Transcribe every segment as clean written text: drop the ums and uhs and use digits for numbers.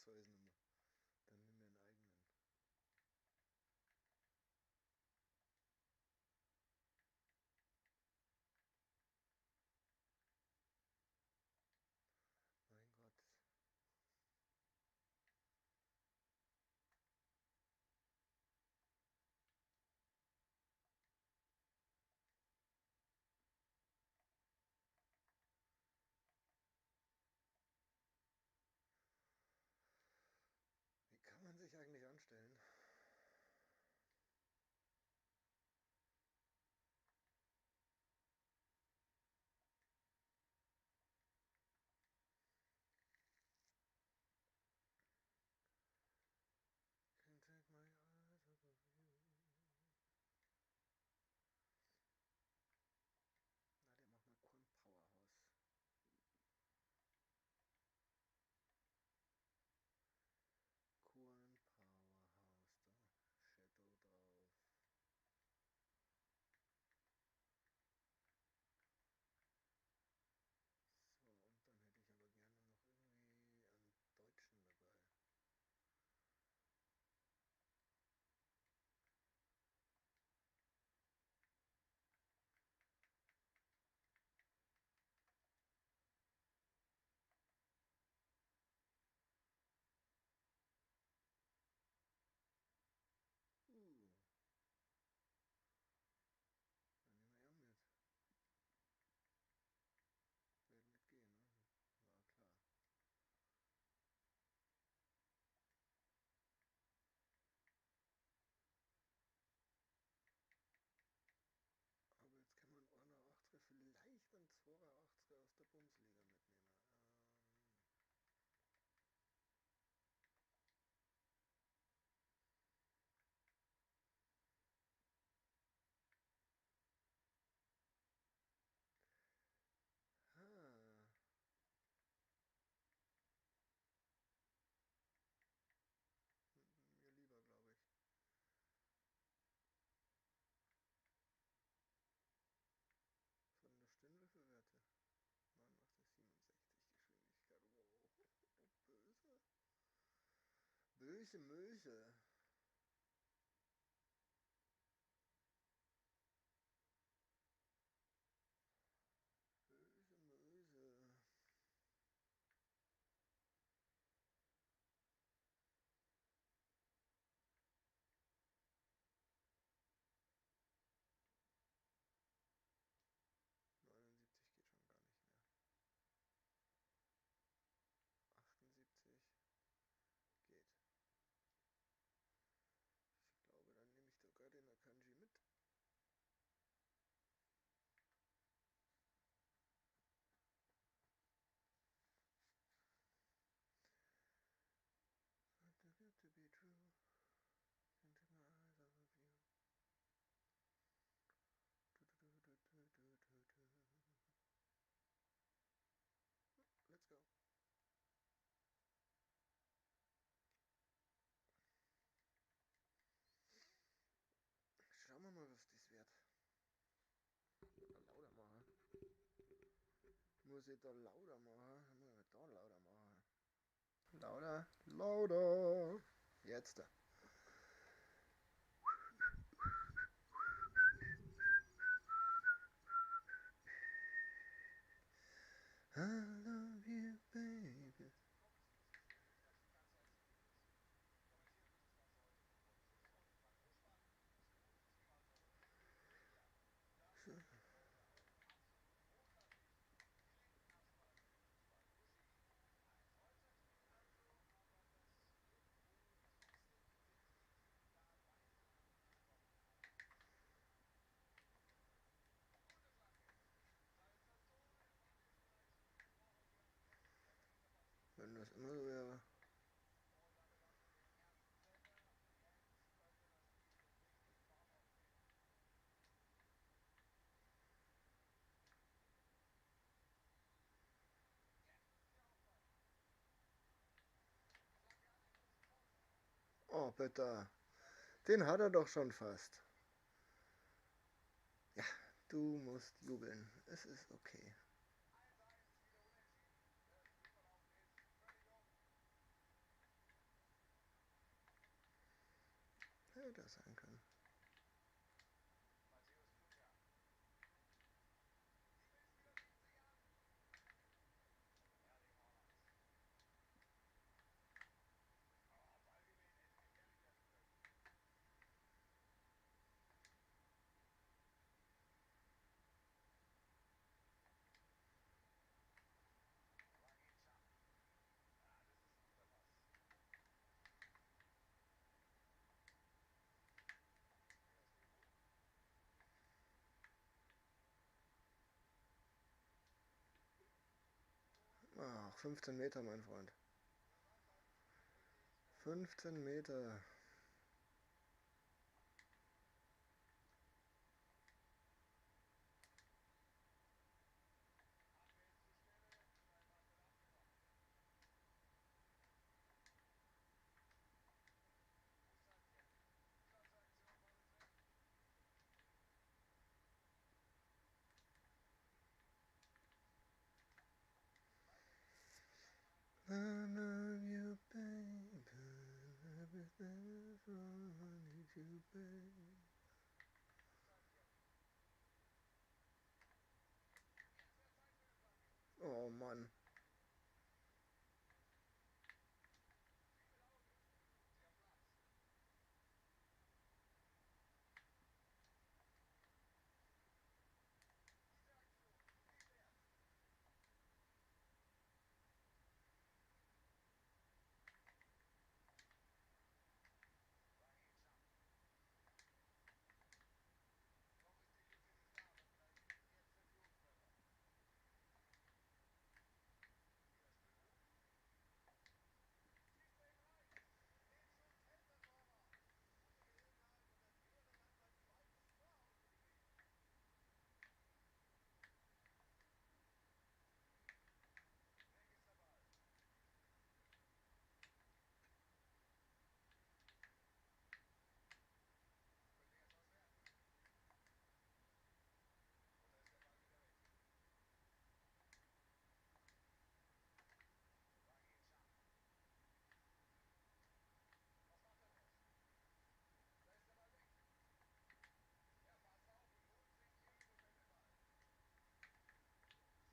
so ist nicht mehr. Dann nimm mir einen eigenen. Mein Gott. Wie kann man sich eigentlich anstellen? Can't take my eyes off of you. Na, der macht mal Korn Powerhouse. Korn Powerhouse, da. Shadow drauf. So, und dann hätte ich aber gerne noch irgendwie einen Deutschen dabei. Uh, dann nehmen wir ja mit. Wird mitgehen, ne? War klar. Aber jetzt kann man einen 81er, vielleicht einen 82er aus der Bundesliga mitnehmen. Ha, mir lieber, glaube ich. Von der Stindl für Werte. 89, 67 Geschwindigkeit. Wow. Böse. Böse Möse. Böse Möse. 79 geht schon gar nicht mehr. 78 geht. Ich glaube, dann nehme ich sogar den Akanji mit. So too good to be true. Can't take my eyes off of you. Let's go. Schauen wir mal, was das wird. Lauter machen. Muss ich da lauter machen? Muss ich da lauter machen? Lauter, lauter. Jetzt. I love you, baby. Wenn das immer so wäre. Oh, bitte. Den hat er doch schon fast. Ja, du musst jubeln. Es ist okay. hätte er sein können. Ach, 15 Meter, mein Freund. 15 Meter. I love you, baby. Everything is wrong. I need you, baby. Oh Mann.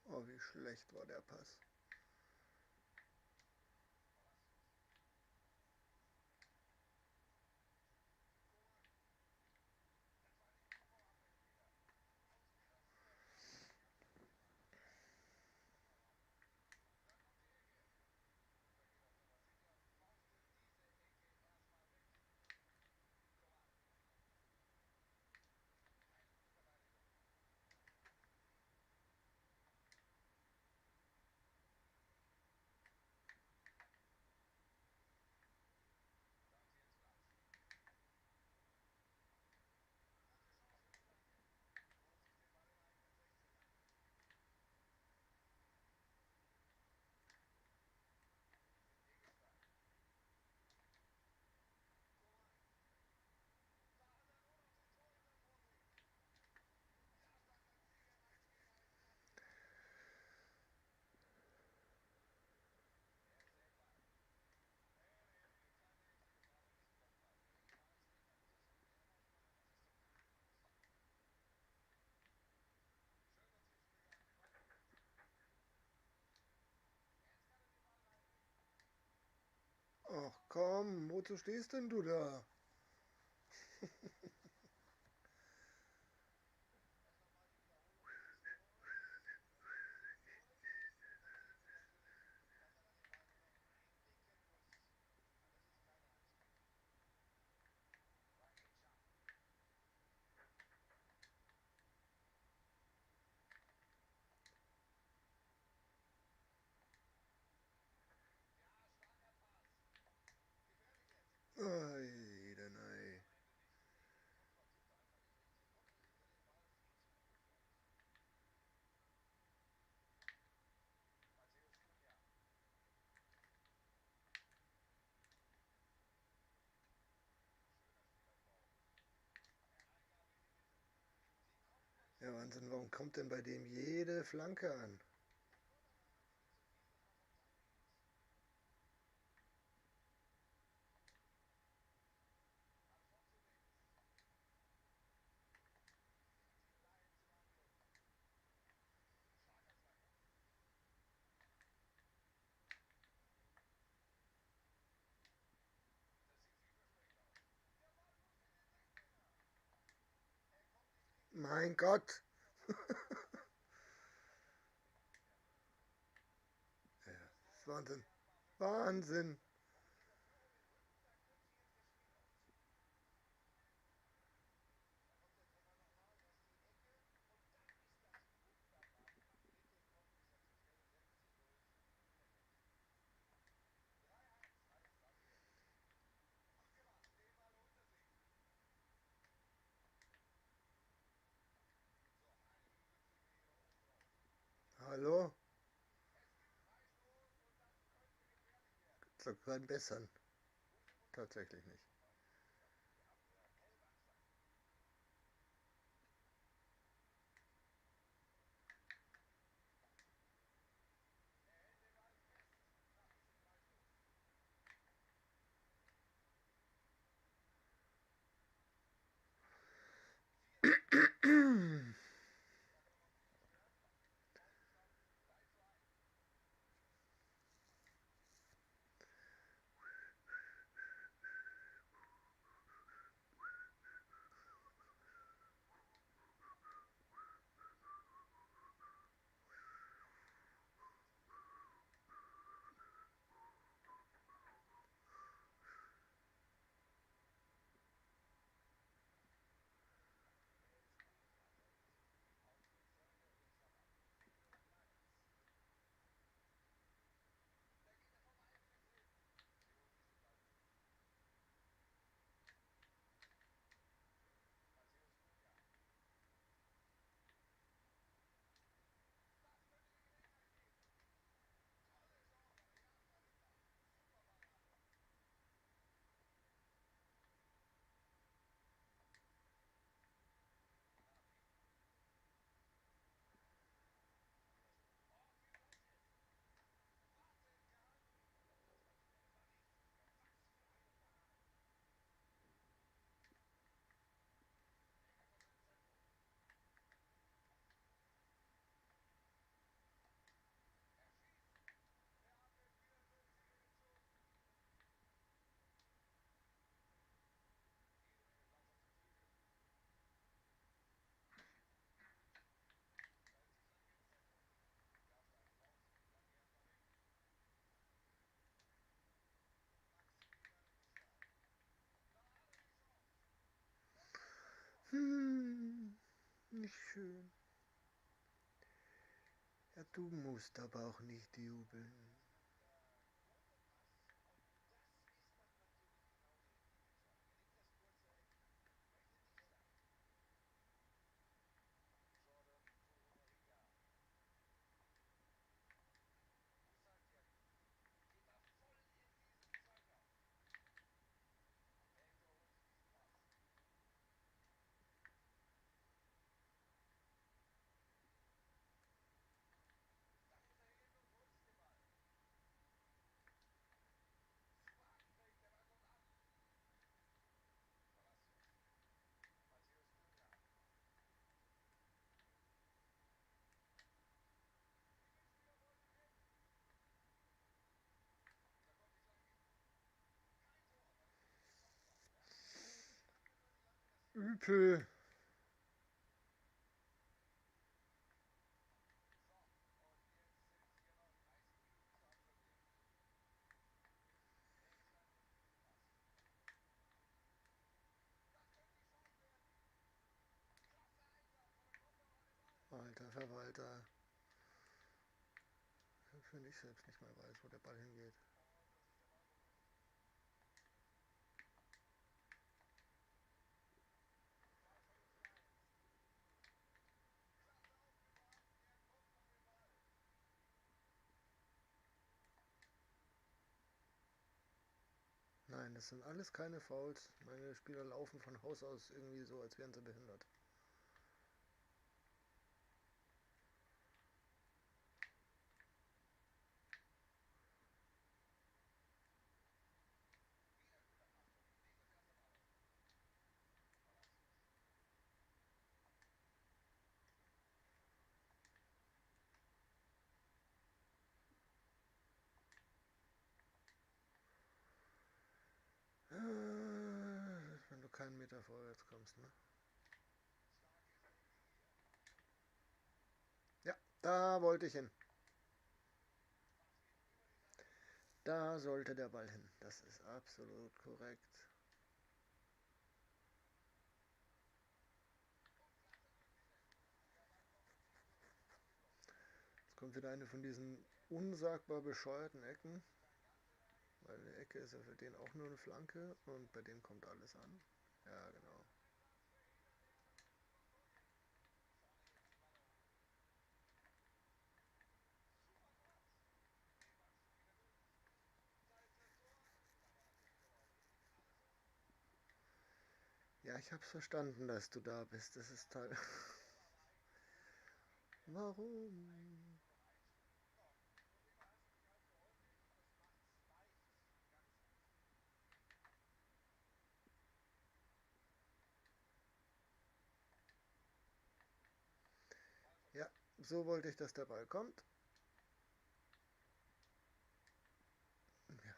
Oh, wie schlecht war der Pass. Ach komm, wozu stehst denn du da? Ei, denn ei. Ja, Wahnsinn, warum kommt denn bei dem jede Flanke an? Mein Gott. Ja, das ist Wahnsinn. Wahnsinn. Hallo? So kein bessern. Tatsächlich nicht. Nicht schön. Ja, du musst aber auch nicht jubeln. Üpel. Alter Verwalter. Wenn ich selbst nicht mehr weiß, wo der Ball hingeht. Nein, das sind alles keine Fouls. Meine Spieler laufen von Haus aus irgendwie so, als wären sie behindert. Wenn du keinen Meter vorwärts kommst, ne? Da wollte ich hin. Da sollte der Ball hin. Das ist absolut korrekt. Jetzt kommt wieder eine von diesen unsagbar bescheuerten Ecken. Weil eine Ecke ist ja für den auch nur eine Flanke und bei dem kommt alles an. Ja, genau. Ja, ich hab's verstanden, dass du da bist. Das ist toll. Warum? Ja, so wollte ich, dass der Ball kommt. Ja,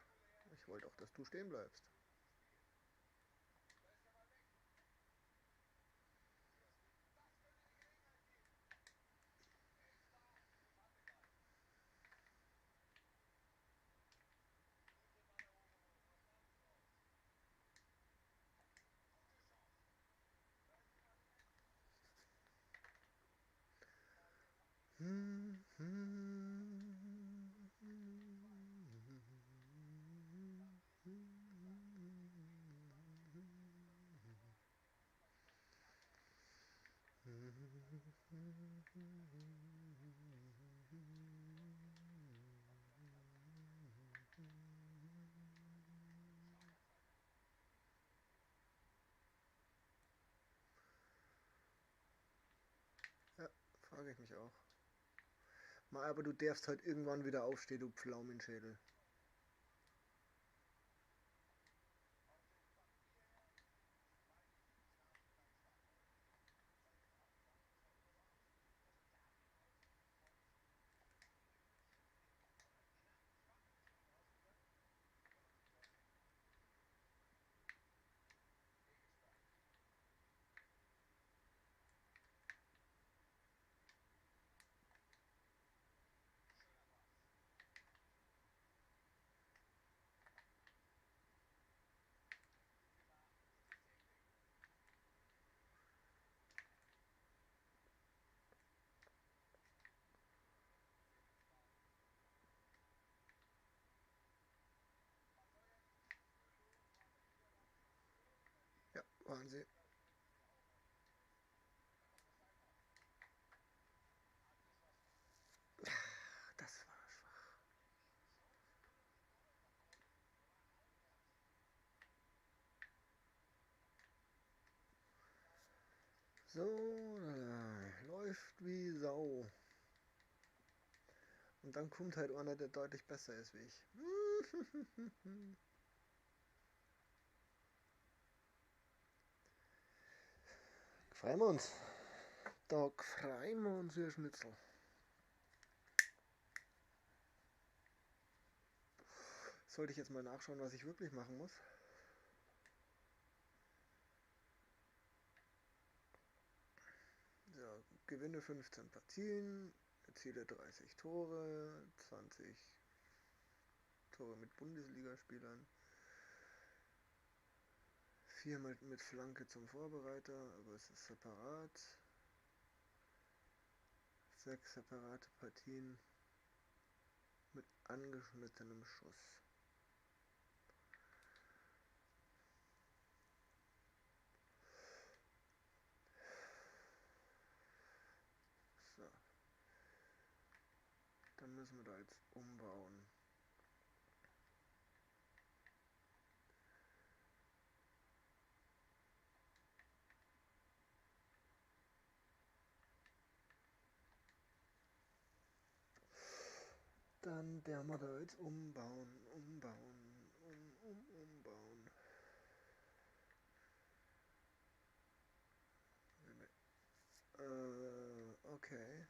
ich wollte auch, dass du stehen bleibst. Ja, frage ich mich auch. Mal, aber du darfst halt irgendwann wieder aufstehen, du Pflaumenschädel. Ja, waren sie. Das war schwach. So, läuft wie Sau. Und dann kommt halt einer, der deutlich besser ist wie ich. Freuen wir uns. Da freuen wir uns, ihr Schnitzel. Sollte ich jetzt mal nachschauen, was ich wirklich machen muss? So, gewinne 15 Partien, erziele 30 Tore, 20 Tore mit Bundesligaspielern, 4 mit Flanke zum Vorbereiter, aber es ist separat, 6 separate Partien mit angeschnittenem Schuss. So, dann müssen wir da jetzt umbauen. Dann der wir da jetzt umbauen. Okay.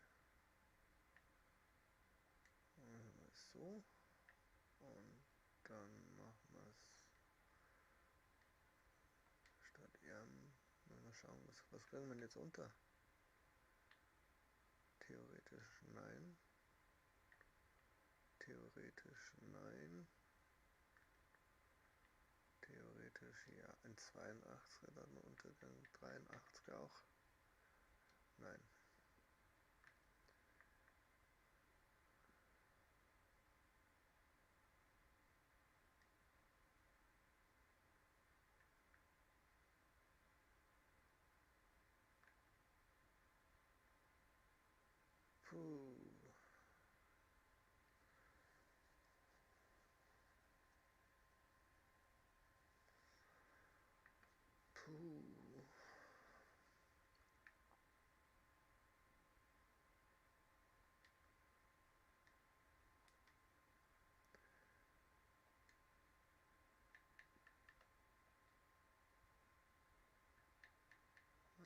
Machen wir es so. Und dann machen wir es statt mal schauen, was kriegen wir denn jetzt unter? Theoretisch. Theoretisch nein. Theoretisch nein. Theoretisch ja. Ein 82er dann Untergang. 83 auch. Nein. Puh. Puh.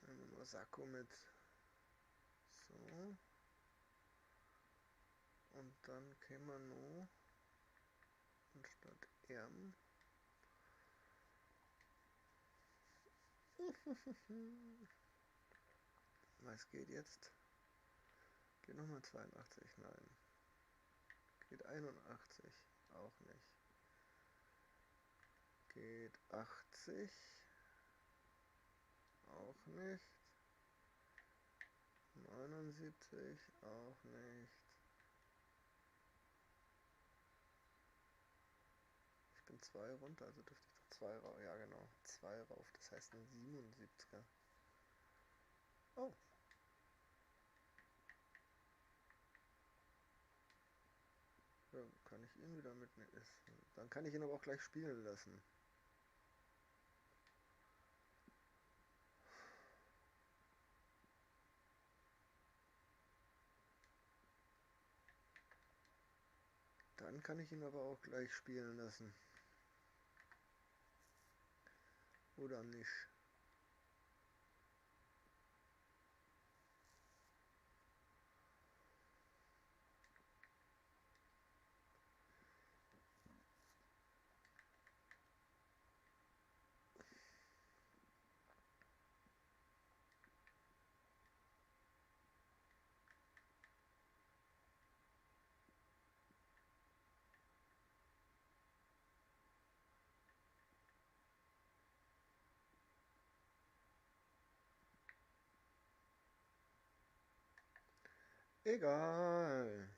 Nehmen wir Sakko mit. So. Und dann kämen wir noch anstatt Erm. Was geht jetzt? Geht nochmal 82? Nein. Geht 81? Auch nicht. Geht 80? Auch nicht. 79? Auch nicht. Ich bin 2 runter, also dürfte ich doch 2 rauf. Ja genau, 2 rauf. Das heißt ein 77er. Oh. Ja, kann ich ihn wieder mitnehmen. Dann kann ich ihn aber auch gleich spielen lassen. Dann kann ich ihn aber auch gleich spielen lassen. Oder nicht. Egal.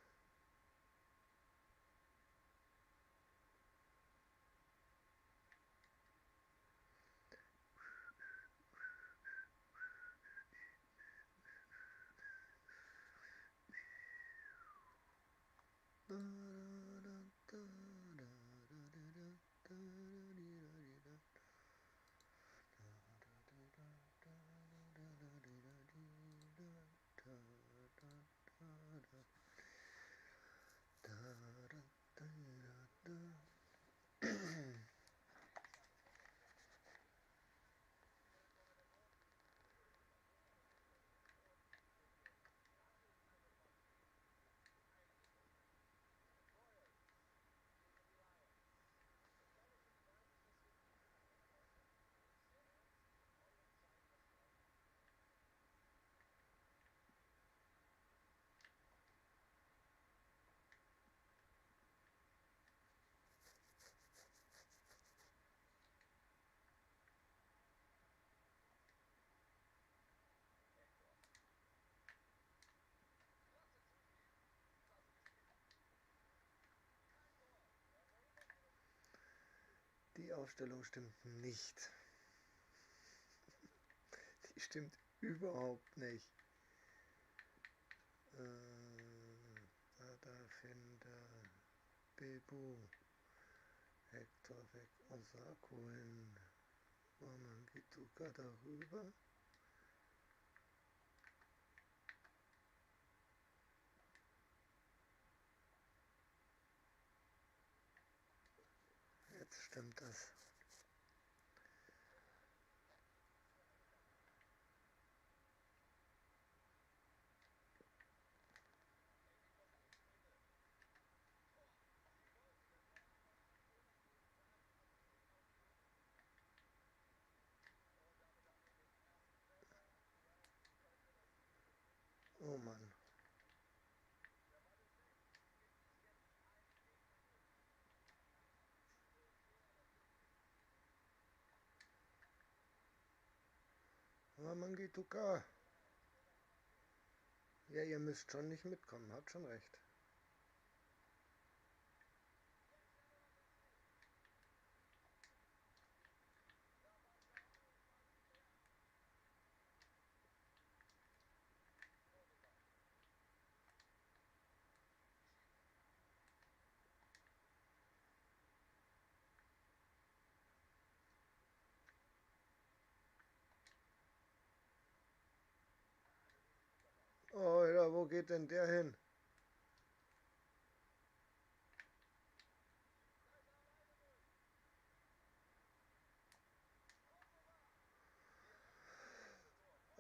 Die Aufstellung stimmt nicht. Die stimmt überhaupt nicht. Finder, Bebu, Hector weg, Osako hin, Wamangituka darüber. Jetzt stimmt das. Oh Mann. Oh, Mangituka. Ja, ihr müsst schon nicht mitkommen, habt schon recht. Oh, ja, wo geht denn der hin?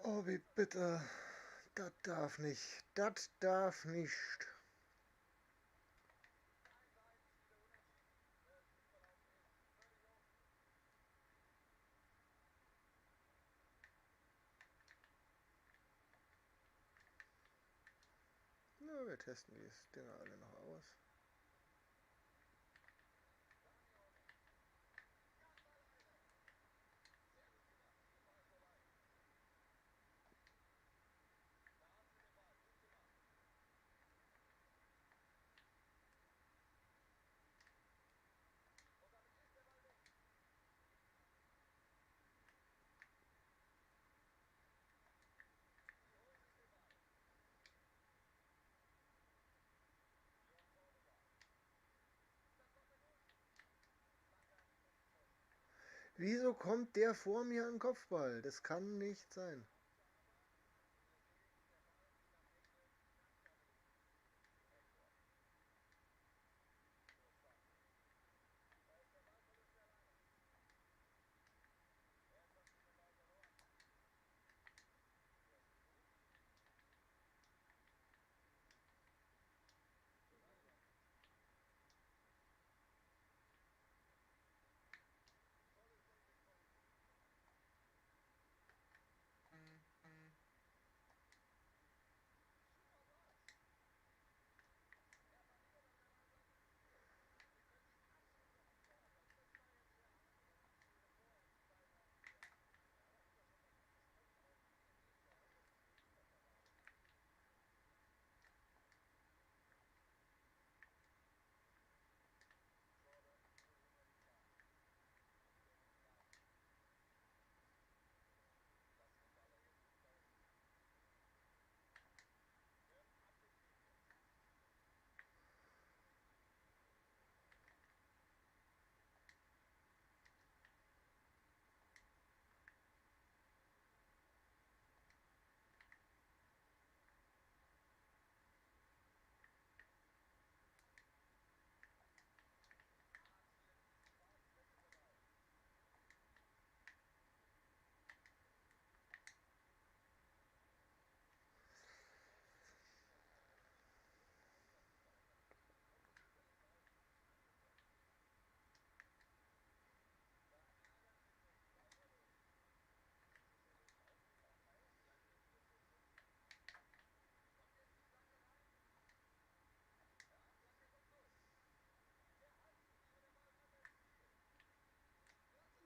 Oh, wie bitter. Das darf nicht. Das darf nicht. Na, wir testen die Dinger alle noch aus. Wieso kommt der vor mir an den Kopfball? Das kann nicht sein.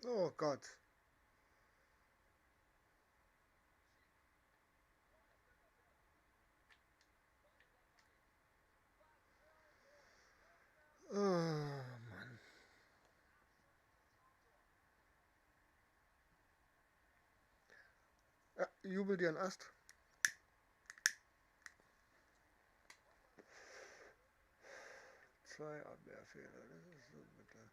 Oh Gott. Oh Mann. Ja, jubel dir einen Ast. Zwei Abwehrfehler, das ist so bitter.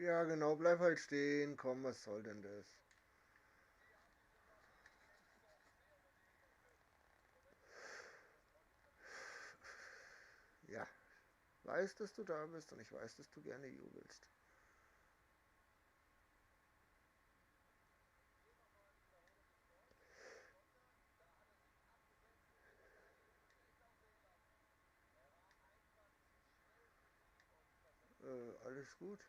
Ja, genau, bleib halt stehen. Komm, was soll denn das? Ja, weiß, dass du da bist und ich weiß, dass du gerne jubelst. Alles gut.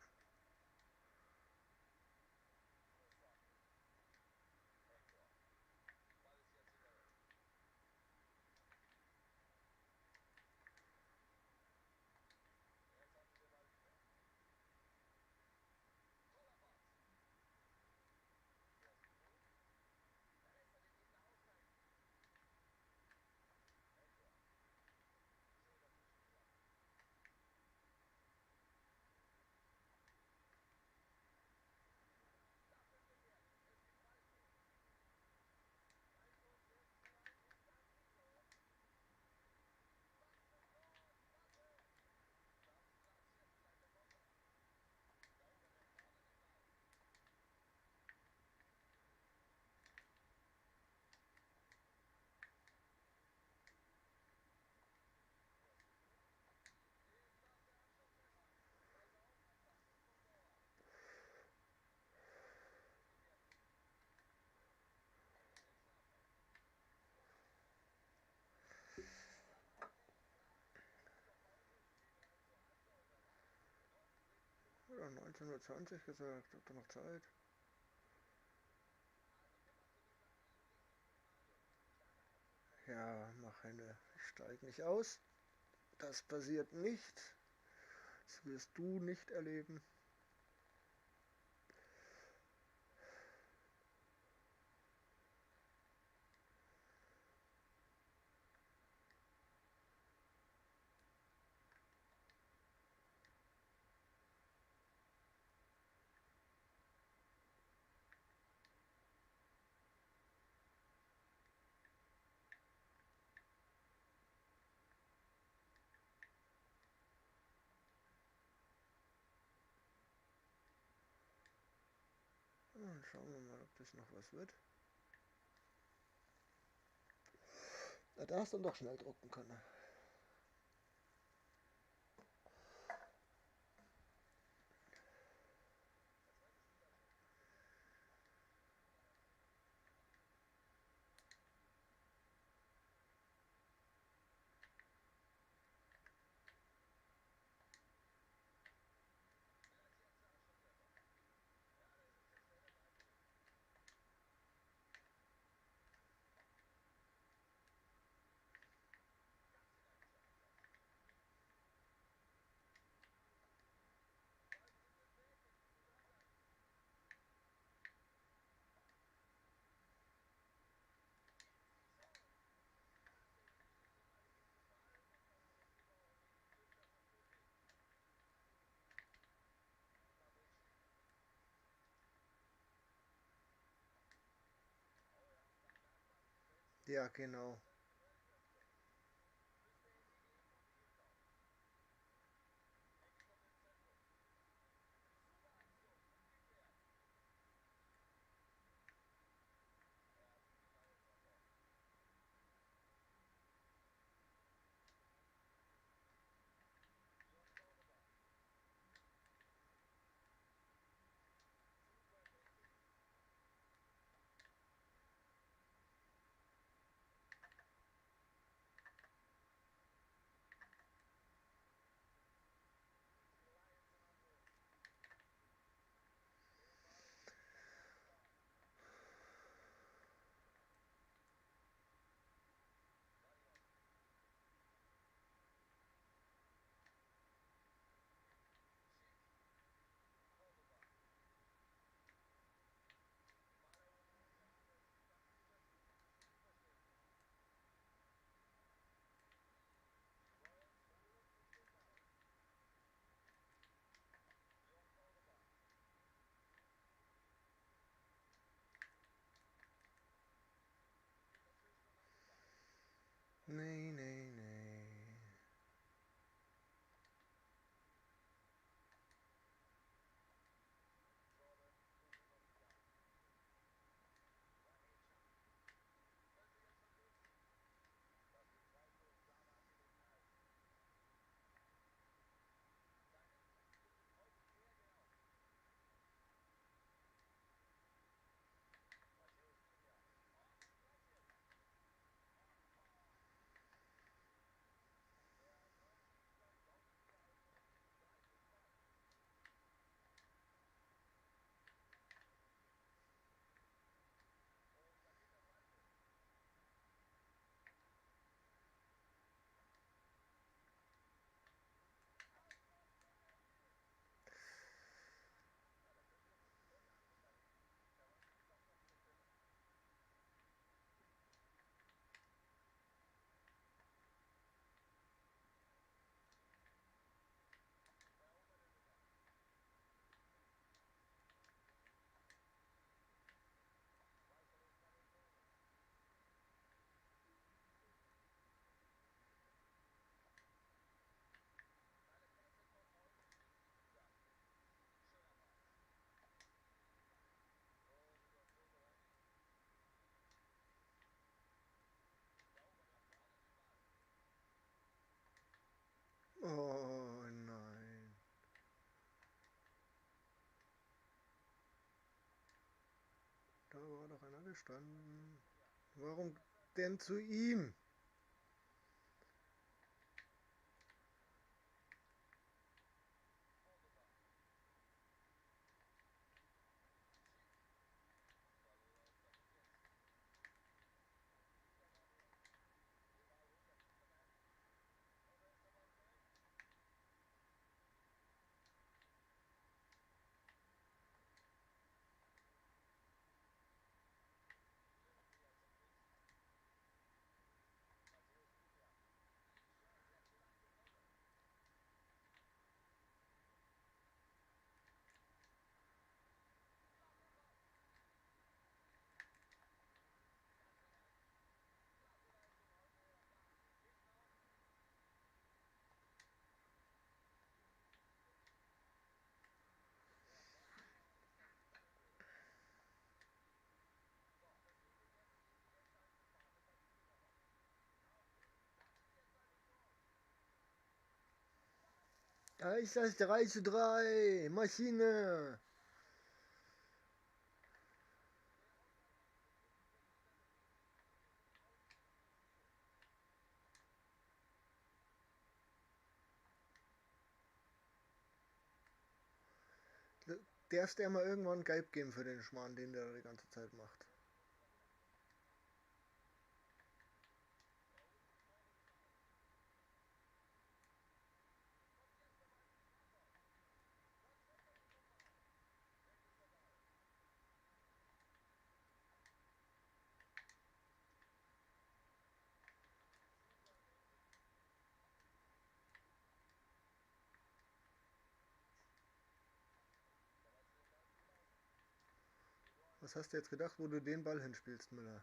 Ja, 19:20 Uhr gesagt, habt ihr noch Zeit? Ja, mach eine. Ich steige nicht aus. Das passiert nicht. Das wirst du nicht erleben. Dann schauen wir mal, ob das noch was wird. Na, da hast du doch schnell drucken können. Ja, genau. Verstanden. Warum denn zu ihm? Da ist das 3:3. Maschine. Darfst du mal irgendwann gelb geben für den Schmarrn, den der die ganze Zeit macht. Was hast du jetzt gedacht, wo du den Ball hinspielst, Müller?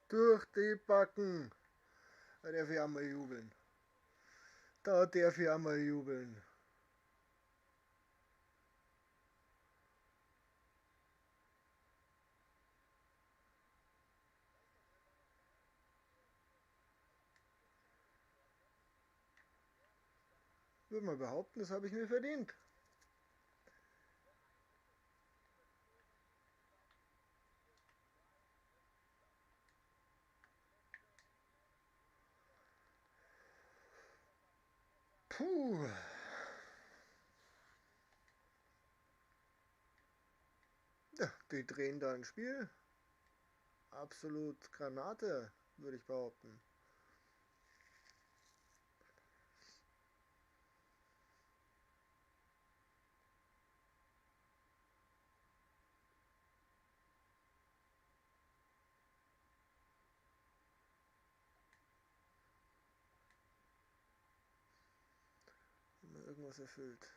Durch die Backen. Da darf ich einmal jubeln. Da darf ich einmal jubeln. Würde mal behaupten, das habe ich mir verdient. Puh. Ja, die drehen da ein Spiel. Absolut Granate, würde ich behaupten. Immer irgendwas erfüllt.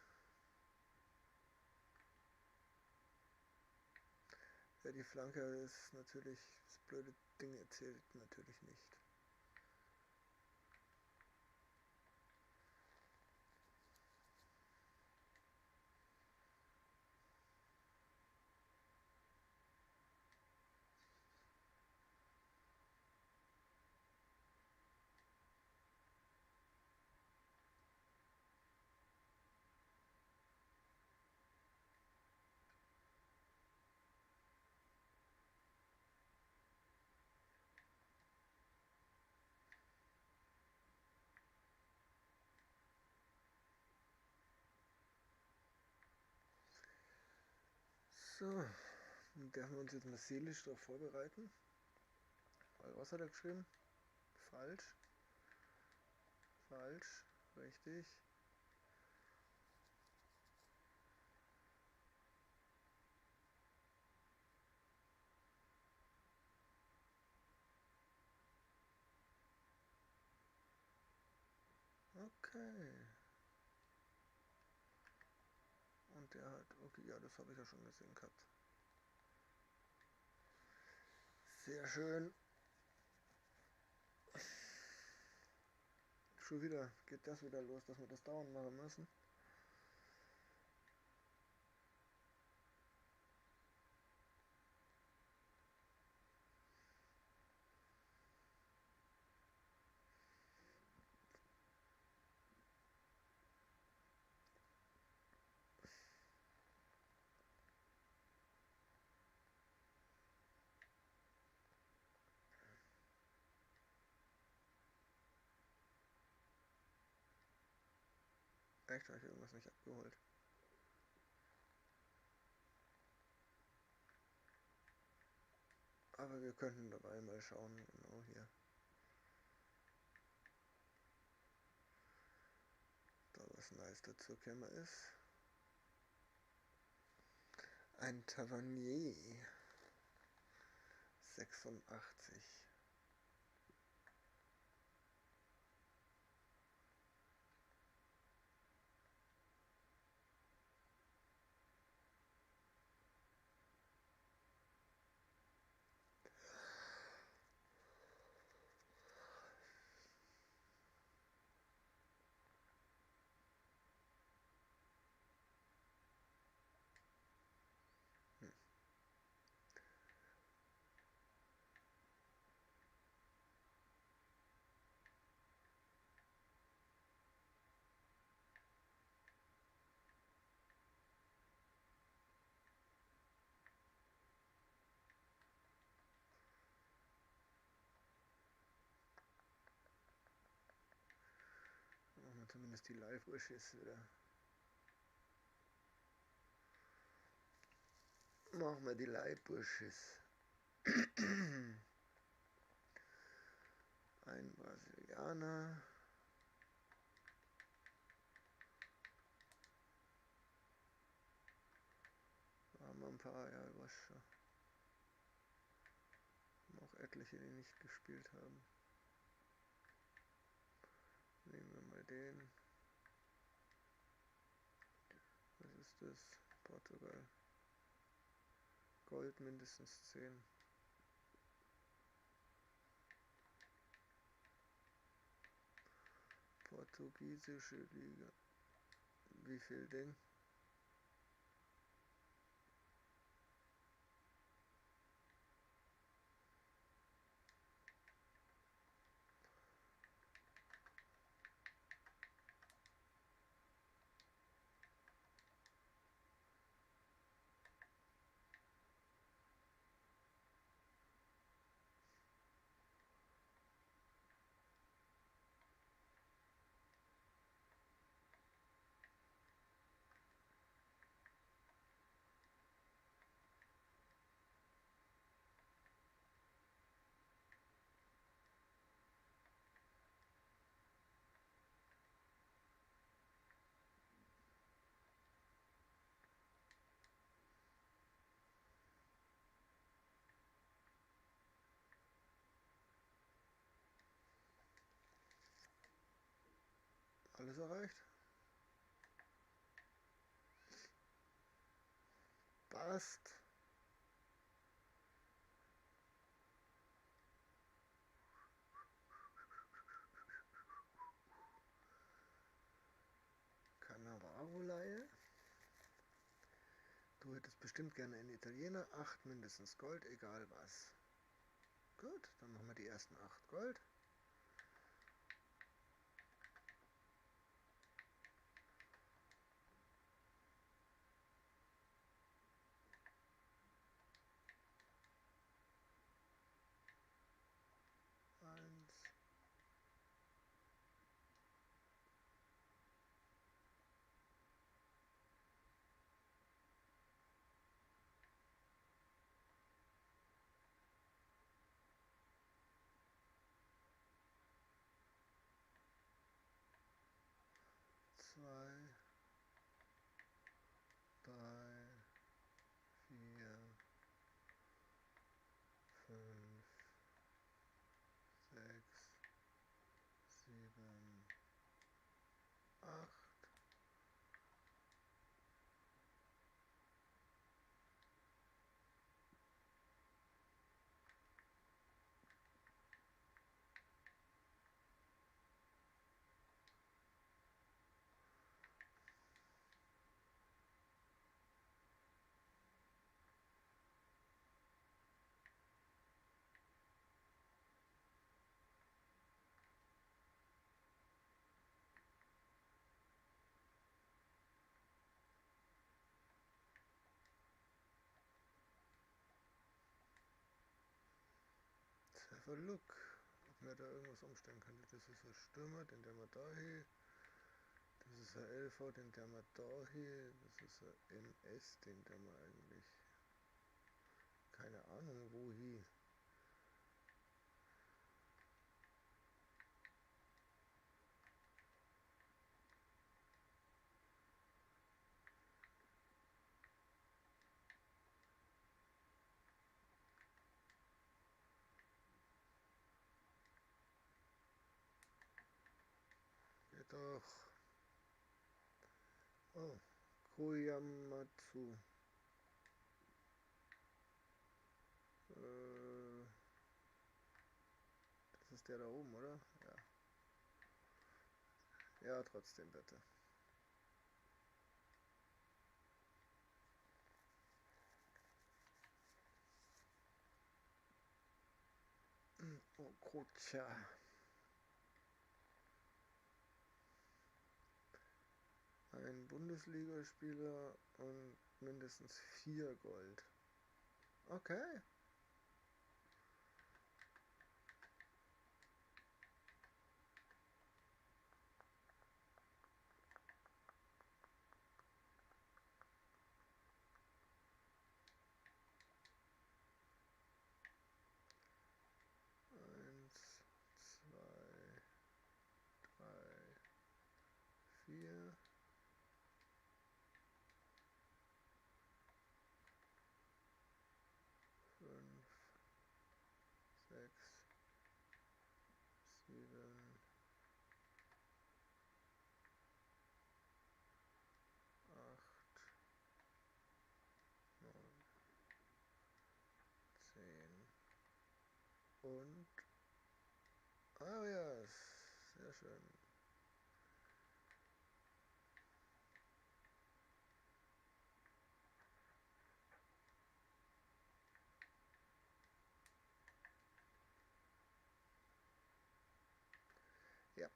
Ja, die Flanke ist natürlich, das blöde Ding erzählt natürlich nicht. So, dann dürfen wir uns jetzt mal seelisch darauf vorbereiten. Was hat er geschrieben? Falsch, falsch, richtig. Okay. Und der hat, okay, ja, das habe ich ja schon gesehen gehabt. Sehr schön. Schon wieder, geht das wieder los, dass wir das dauernd machen müssen. Echt, habe ich irgendwas nicht abgeholt. Aber wir könnten dabei mal schauen, genau hier. Da was nice dazu gekommen ist. Ein Tavernier. 86. Hm. Machen wir zumindest die Live-Wishes wieder. Machen wir die Live-Wishes. Ein Brasilianer. Haben wir ein paar, ja, was schon. Auch etliche, die nicht gespielt haben. Nehmen wir mal den. Was ist das? Portugal. Gold mindestens 10. Portugiesische Liga. Wie viel Ding? Alles erreicht? Passt. Cannavaro-Leihe. Du hättest bestimmt gerne einen Italiener. 8 mindestens Gold, egal was. Gut, dann machen wir die ersten 8 Gold. Eins. Have a look, ob wir da irgendwas umstellen können. Das ist ein Stürmer, den der wir da hier. Das ist ein LV, den der wir da hier. Das ist ein NS, den der wir eigentlich keine Ahnung wo hier. Geht doch. Oh, Koyamatsu. Das ist der da oben, oder? Ja. Ja, trotzdem bitte. Okocha. Ein Bundesligaspieler und mindestens 4 Gold. Okay. Eins, zwei, drei, vier, fünf, sechs, sieben, acht, neun, 10 und Arias. Sehr schön. Ja.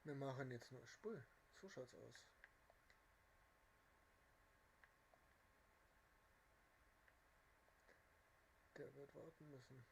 Wir machen jetzt nur Spul. So schaut's aus. Der wird warten müssen.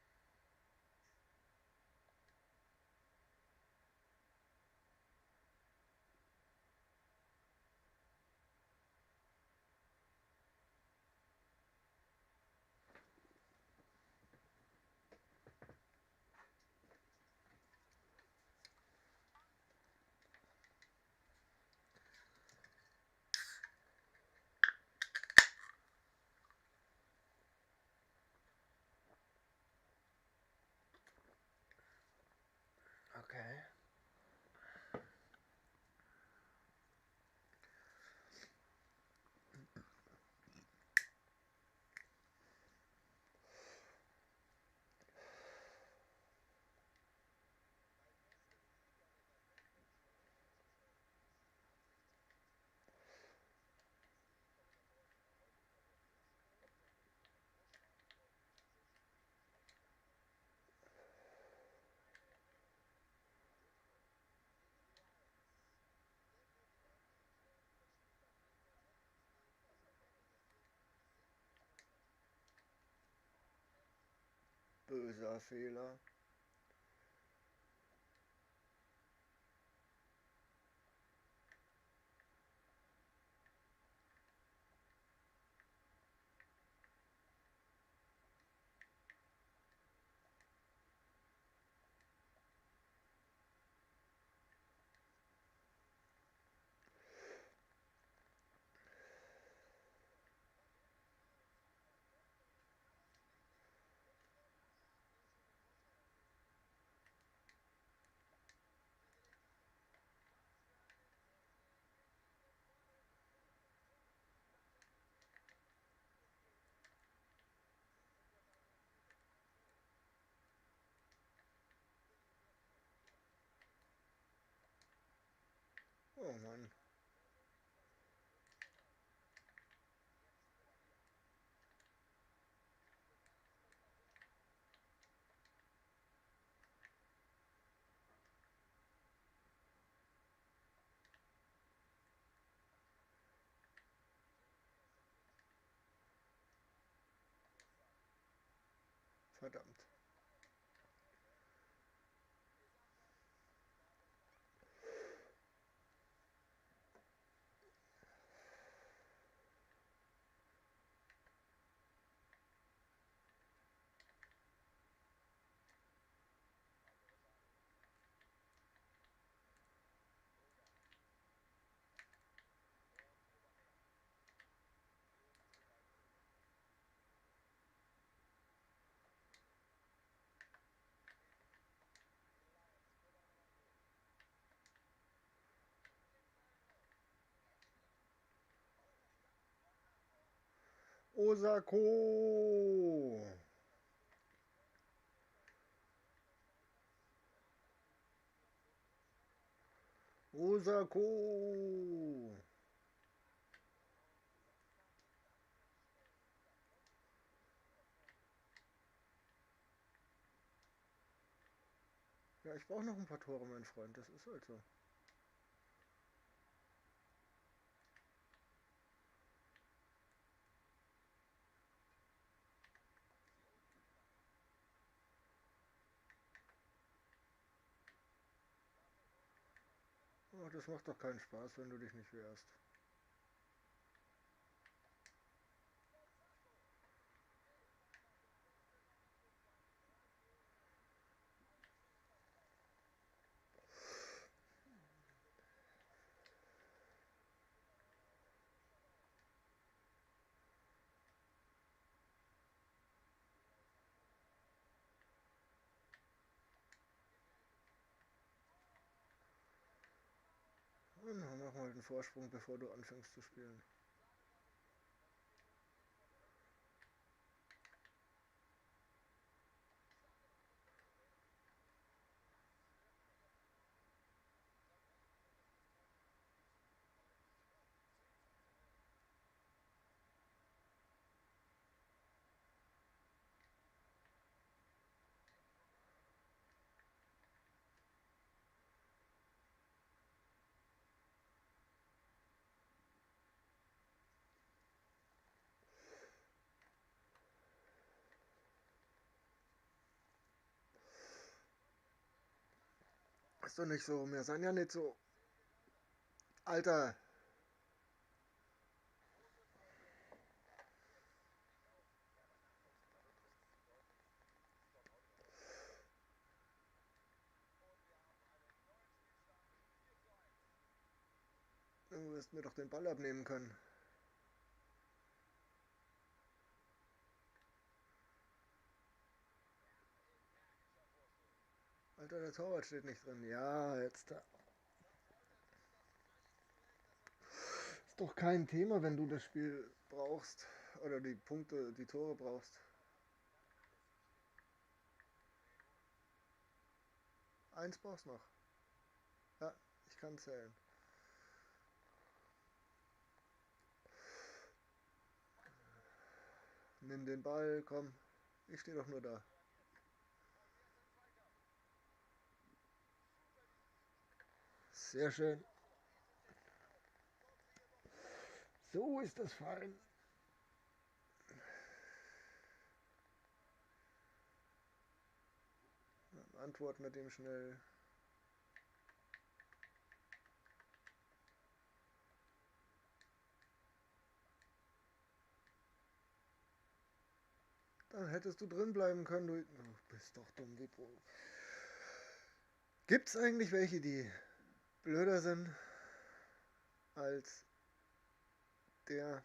Okay. Böser Fehler. Oh Mann. Verdammt. Osako! Osako! Ja, ich brauche noch ein paar Tore, mein Freund. Das ist halt so. Oh, das macht doch keinen Spaß, wenn du dich nicht wehrst. Na, mach mal den Vorsprung, bevor du anfängst zu spielen. Ist doch nicht so, wir sind ja nicht so. Alter, du wirst mir doch den Ball abnehmen können. Alter, der Torwart steht nicht drin. Ja, jetzt. Ist doch kein Thema, wenn du das Spiel brauchst. Oder die Punkte, die Tore brauchst. Eins brauchst noch. Ja, ich kann zählen. Nimm den Ball, komm. Ich stehe doch nur da. Sehr schön. So ist das fein. Antworten mit dem schnell. Dann hättest du drin bleiben können. Du bist doch dumm wie Brot. Gibt's eigentlich welche, die blöder sind als der?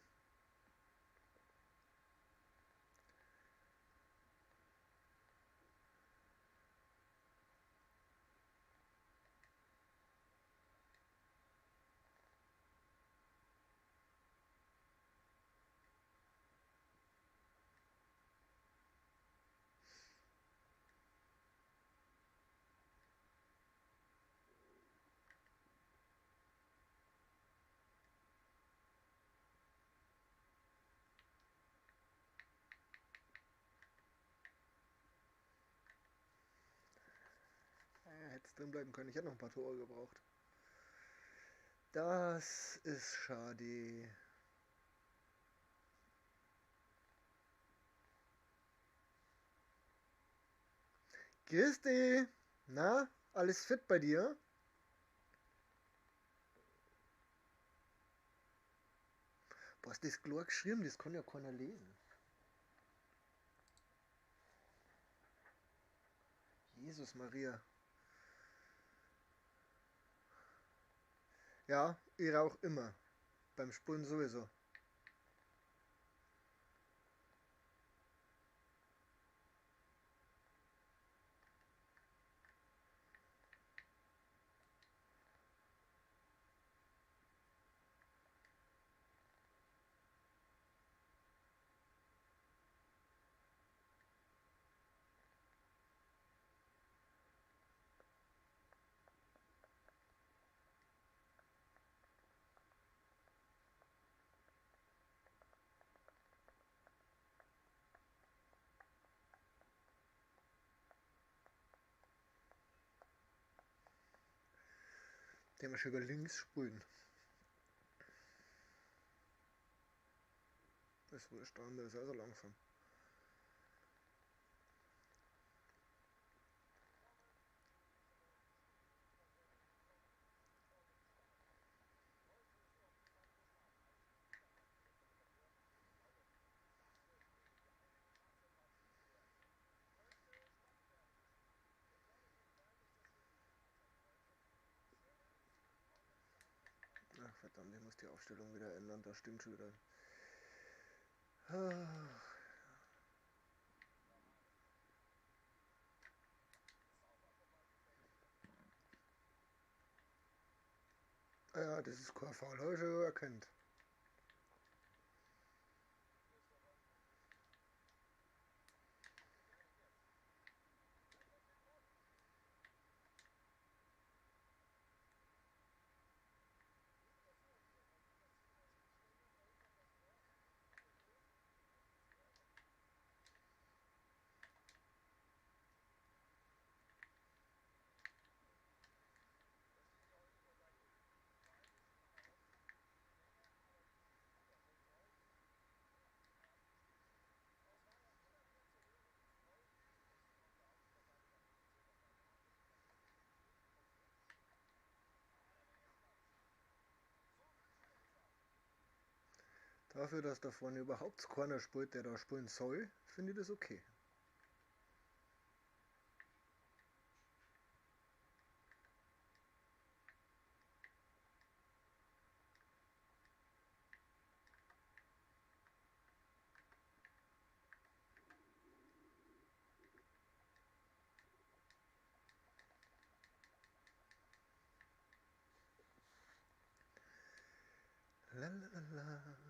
drin bleiben können. Ich hätte noch ein paar Tore gebraucht. Das ist schade. Christi! Na, alles fit bei dir? Boah, ist das klar geschrieben? Das kann ja keiner lesen. Jesus Maria. Ja, ich rauche immer. Beim Spulen sowieso. Den wir schon über links spulen. Das ist wurscht, der andere ist also langsam. Ach verdammt, ich muss die Aufstellung wieder ändern, da stimmt schon wieder. Ja, das ist kein Foul, habe ich schon erkannt. Dafür, dass da vorne überhaupt keiner spielt, der da spielen soll, finde ich das okay. Lalalala.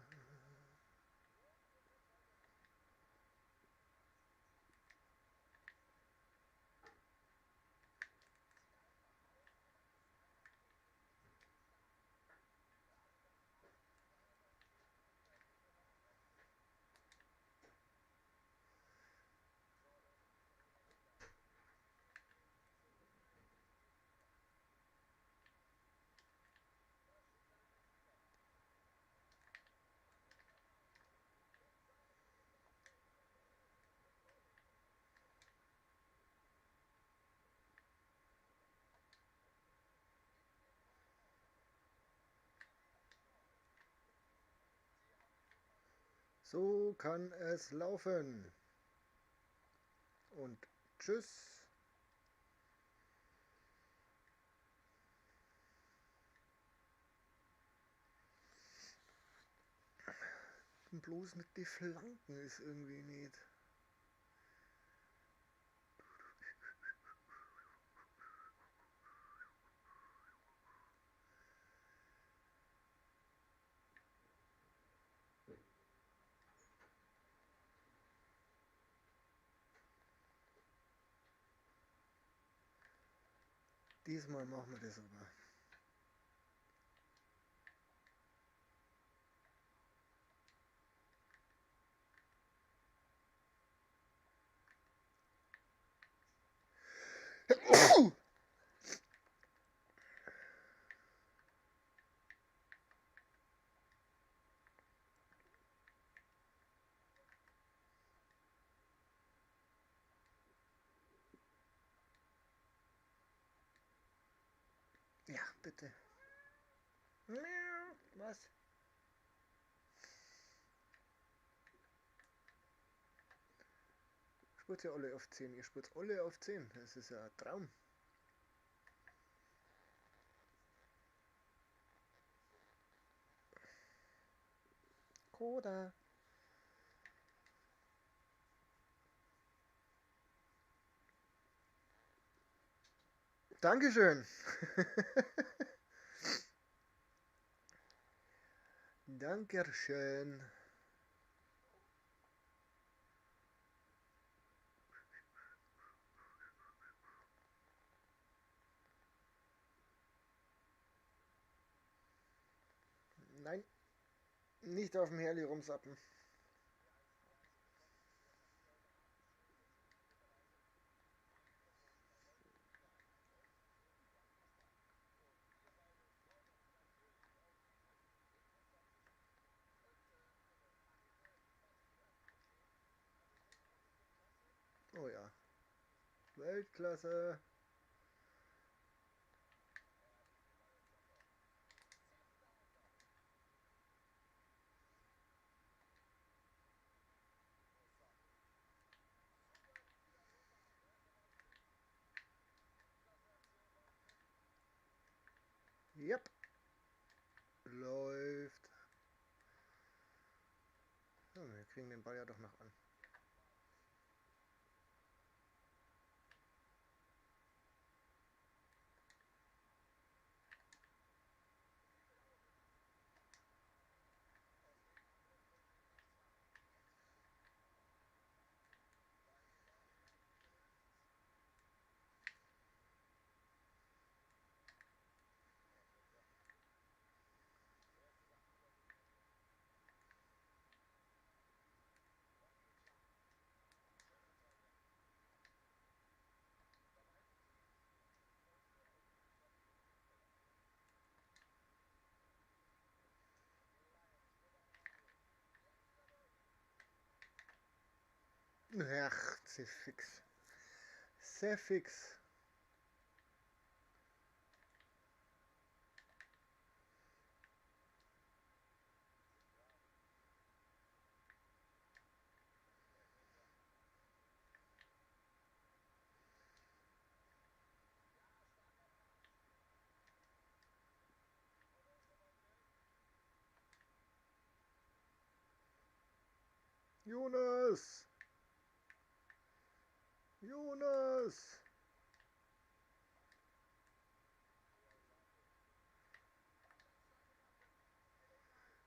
So kann es laufen. Und tschüss. Bloß mit den Flanken ist irgendwie nicht. Diesmal machen wir das aber. bitte. Miau. Was? Spurt ja alle auf 10. Ihr spurt alle auf 10. Das ist ja ein Traum. Koda. Dankeschön. Dankeschön. Nein, nicht auf dem Herli rumsappen. Oh ja, Weltklasse. Yep, läuft. So, wir kriegen den Ball ja doch noch an. Ach, sehr fix. Sehr fix. Jonas! Jonas!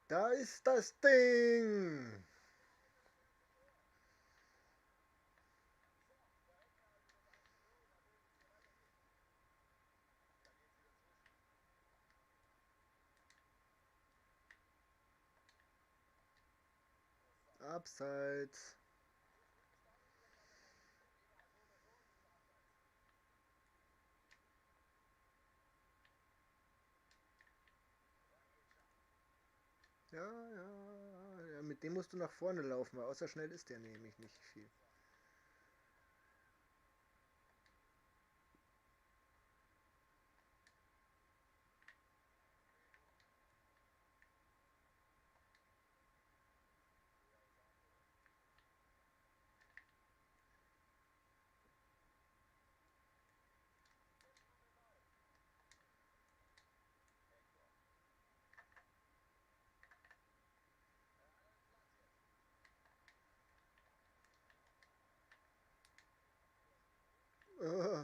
Da ist das Ding! Abseits. Ja, ja, ja, mit dem musst du nach vorne laufen, weil außer schnell ist der nämlich nicht viel.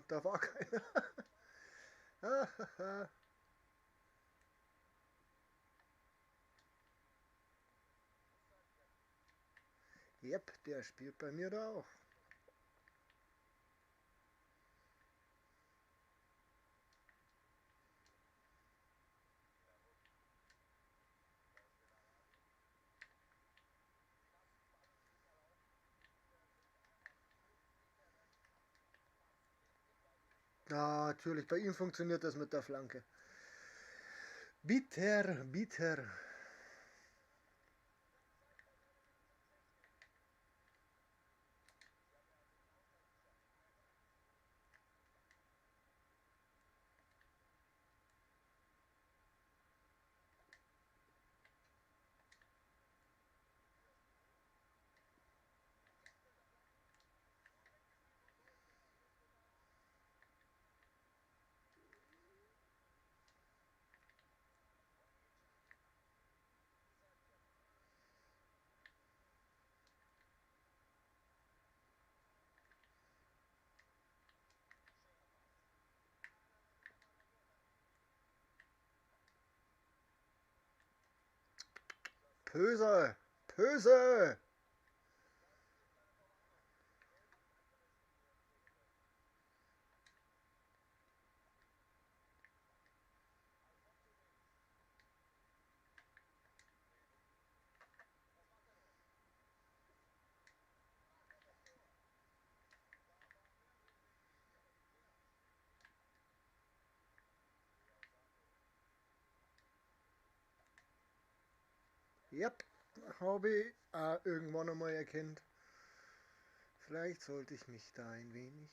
Da war keiner. Yep, der spielt bei mir da auch. Ja, natürlich, bei ihm funktioniert das mit der Flanke. Bitter, bitter. Böse! Böse! Yep, habe ich irgendwann einmal erkannt. Vielleicht sollte ich mich da ein wenig...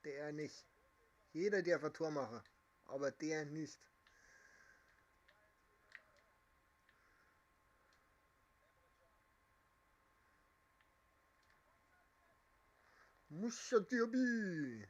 Der nicht. Jeder darf ein Tor machen, aber der nicht. Muscheldirbi!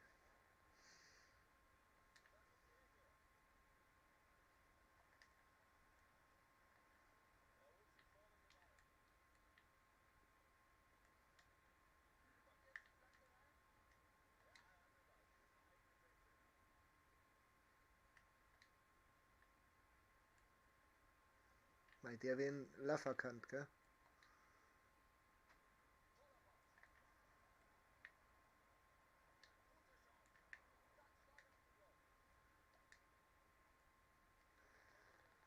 Weil der wen Laffer kannt, gell?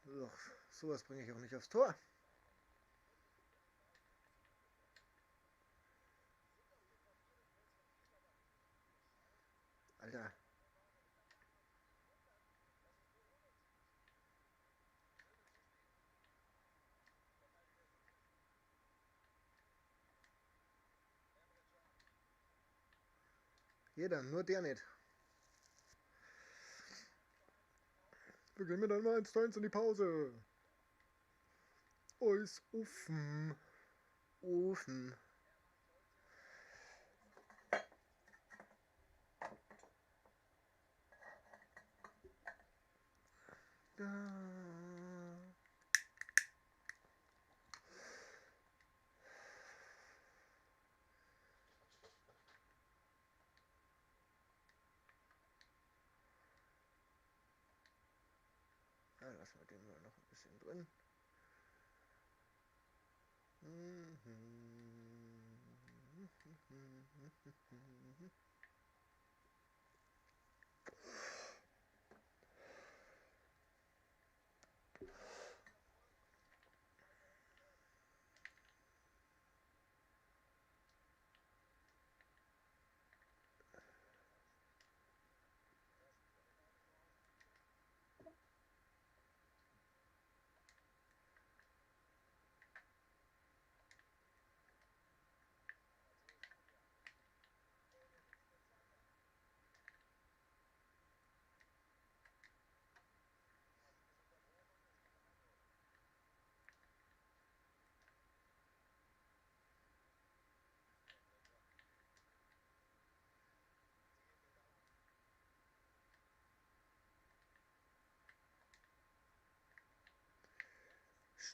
Doch, sowas bringe ich auch nicht aufs Tor. Alter. Jeder, nur der nicht. Wir gehen mit einmal 1:1 in die Pause. Alles offen. Offen. Da. Ja, lassen wir den mal noch ein bisschen drin.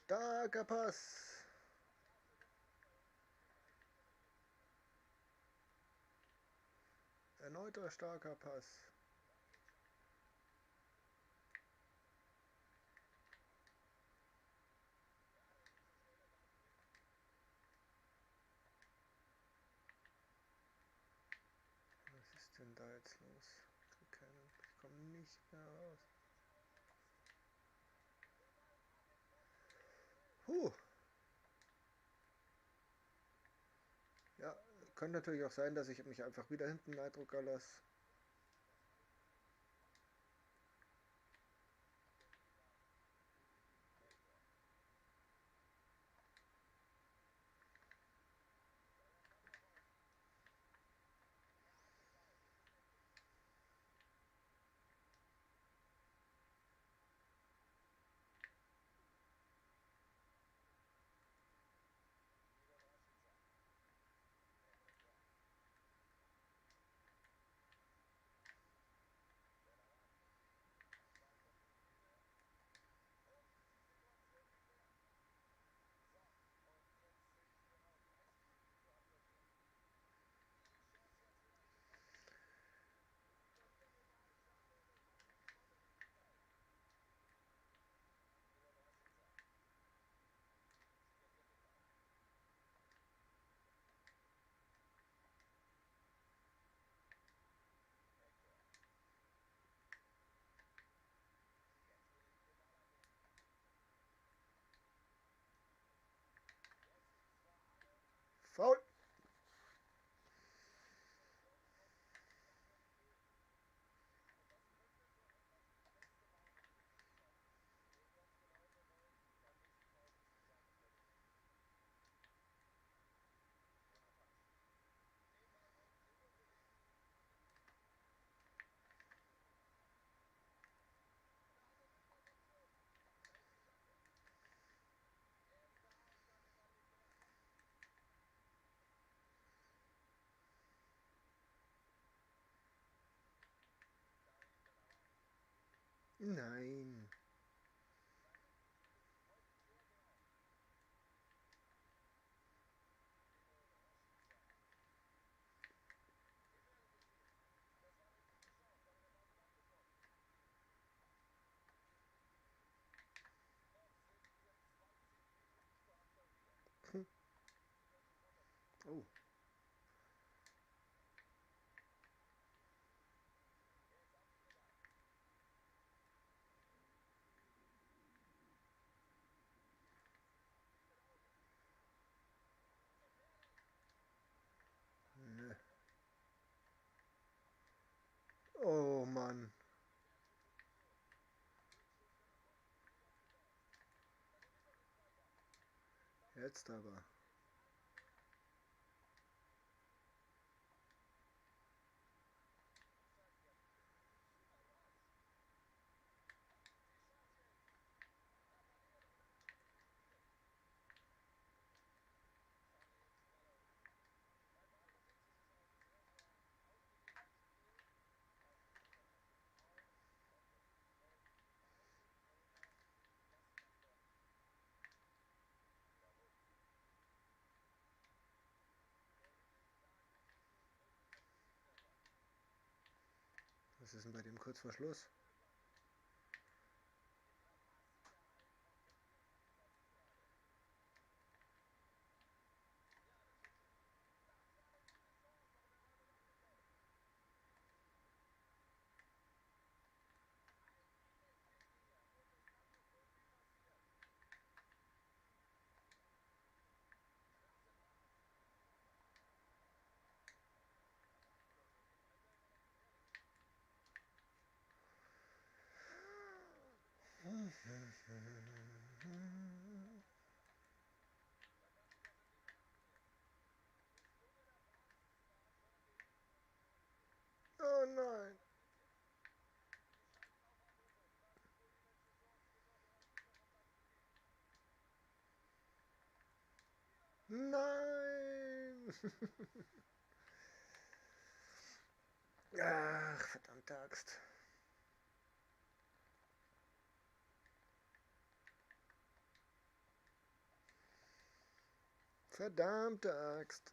Starker Pass. Erneuter starker Pass. Was ist denn da jetzt los? Ich komme nicht mehr raus. Ja, könnte natürlich auch sein, dass ich mich einfach wieder hinten Eindrucker lasse. Nein. Oh. Ne. Oh Mann. Jetzt aber. Was ist denn bei dem kurz vor Schluss? Oh nein. Nein. Ach, verdammte Axt. Verdammte Axt.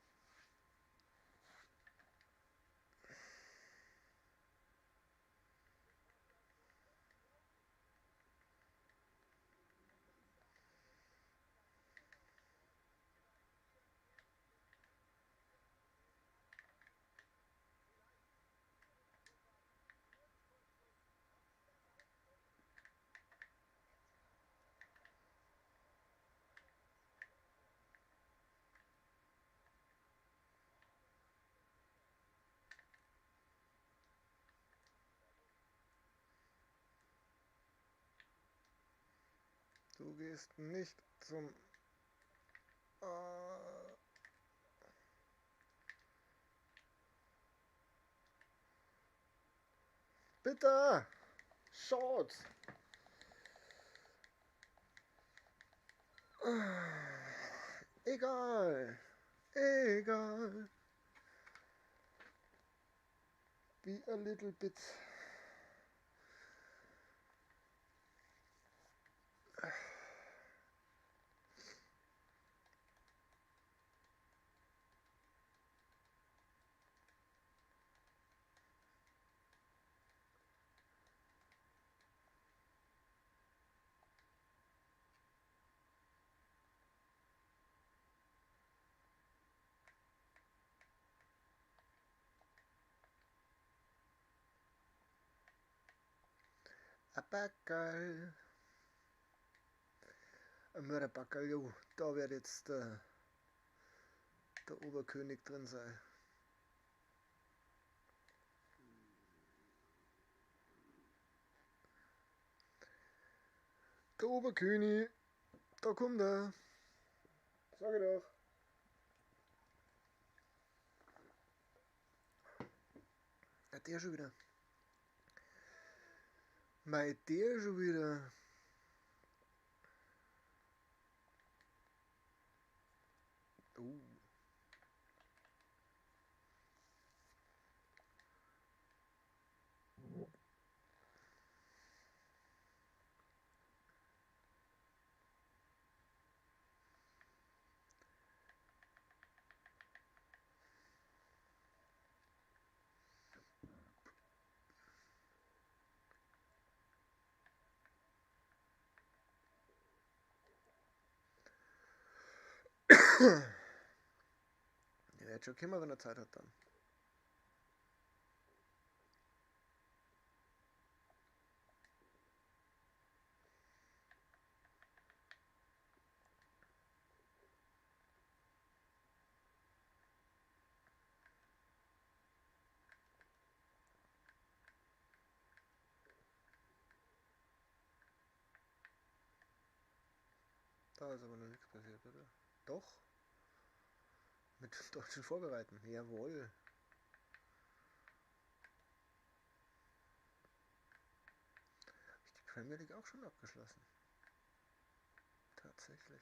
Du gehst nicht zum... Bitte! Schaut! Egal! Egal! Be a little bit... Ein Backerl. Ein Mörderbackerl, jo. Da wird jetzt der Oberkönig drin sein. Der Oberkönig. Da kommt er. Sag ich doch. Ja, der schon wieder. Mei, der schon wieder. Der wird schon kommen, wenn er Zeit hat dann. Da ist aber noch nichts passiert, oder? Doch? Mit deutschen Vorbereiten. Jawohl. Habe ich die Premier League auch schon abgeschlossen? Tatsächlich.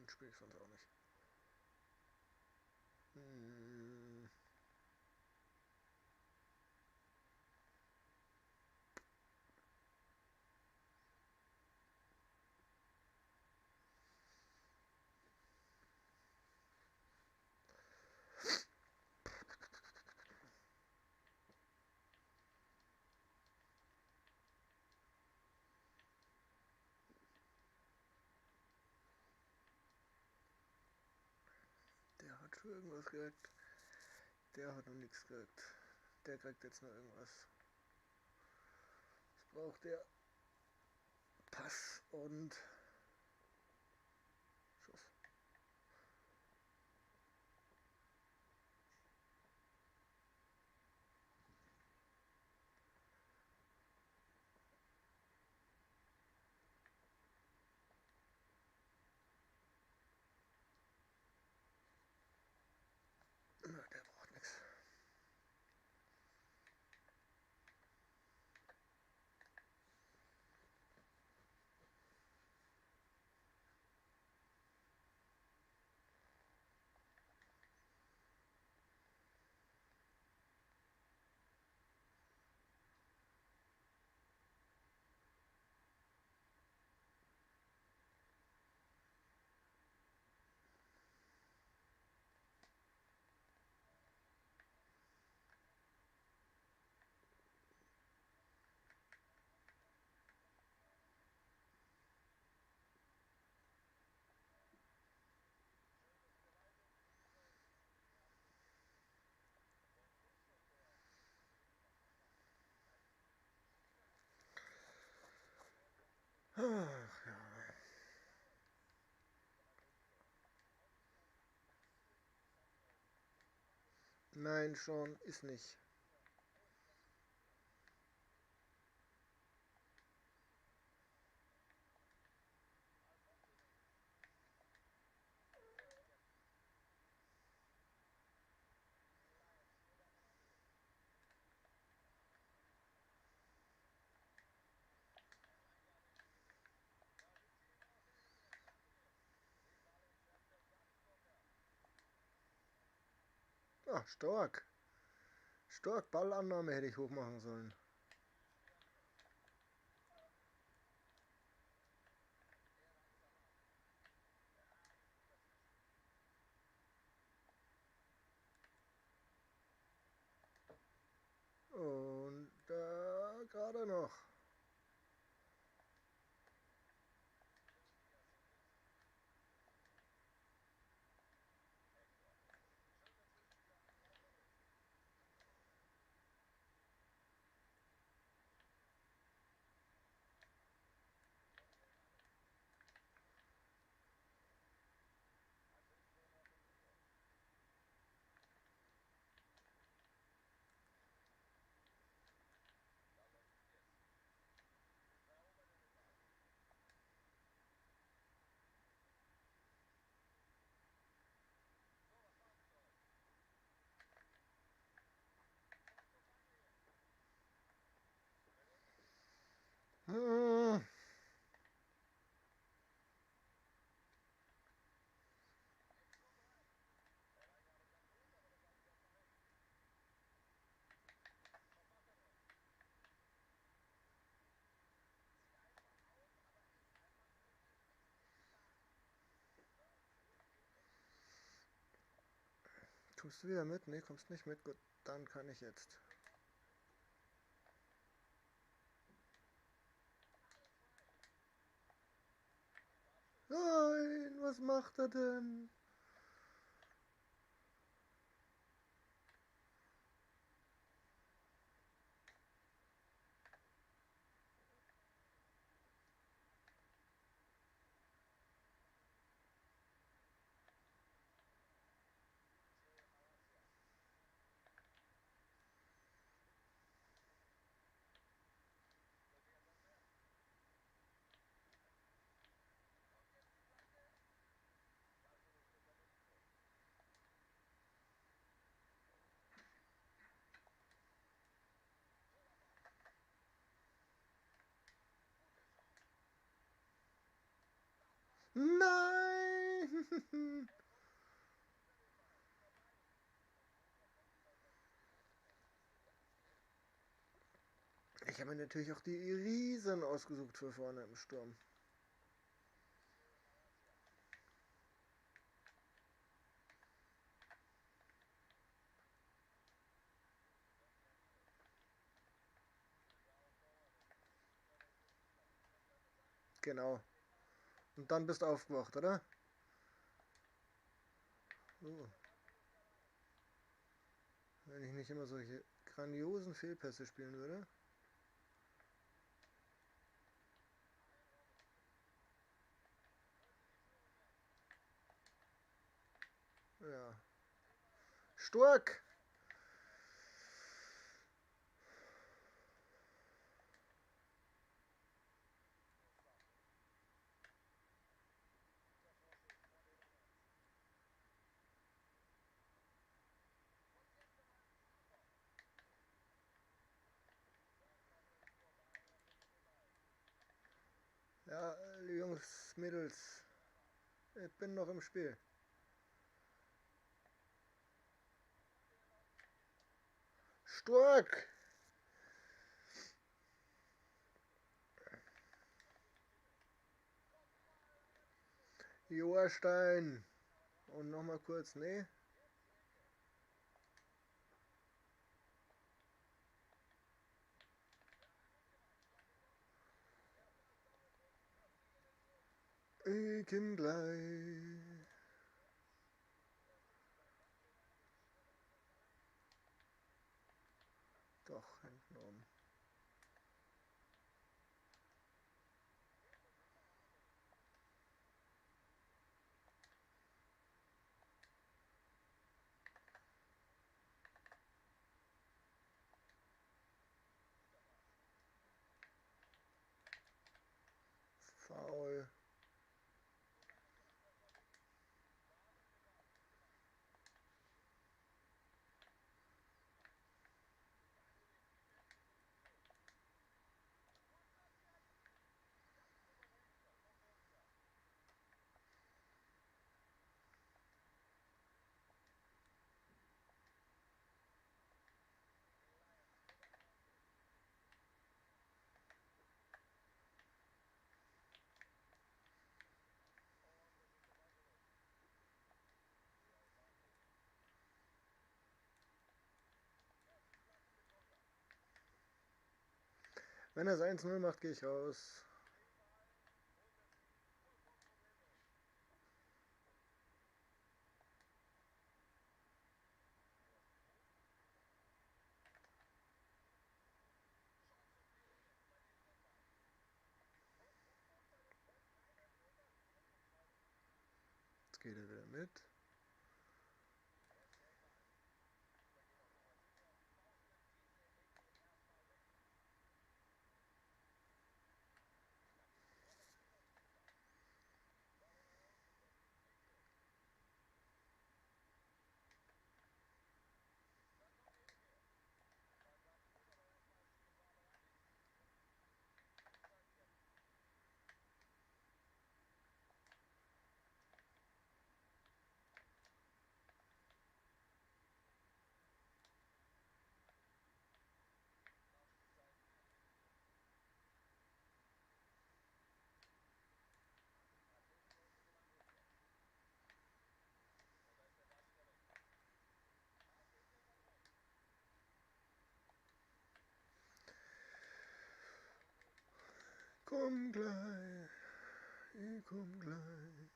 Spiel ich sonst auch nicht. Der hat schon irgendwas gekriegt. Der hat noch nichts gekriegt. Der kriegt jetzt noch irgendwas. Was braucht der? Pass und Schuss. Na, der braucht nichts. Ach ja. Nein, schon ist nicht. Ah, stark. Stark, Ballannahme hätte ich hoch machen sollen. Und gerade noch. Hm. Kommst du wieder mit? Ne, kommst nicht mit. Gut, dann kann ich jetzt. Nein, was macht er denn? Nein! Ich habe mir natürlich auch die Riesen ausgesucht für vorne im Sturm. Genau. Und dann bist du aufgewacht, oder? Oh. Wenn ich nicht immer solche grandiosen Fehlpässe spielen würde. Ja. Stark! Ja, Jungs, Mädels, ich bin noch im Spiel. Stark! Joerstein! Und nochmal kurz, nee. Ich komm gleich. Doch, hinten oben. Faul. Wenn er es 1-0 macht, gehe ich raus. Jetzt geht er wieder mit. Komm gleich, ich komm gleich.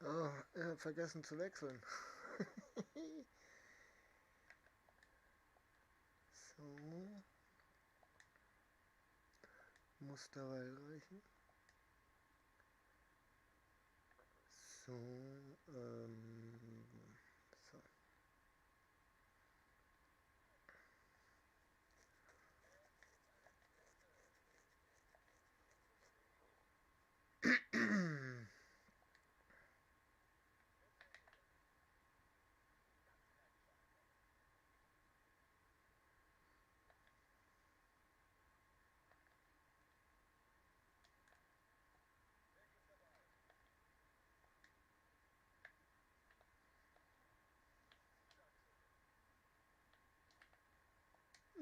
Oh, er hat vergessen zu wechseln. So. Muss dabei reichen. So, so.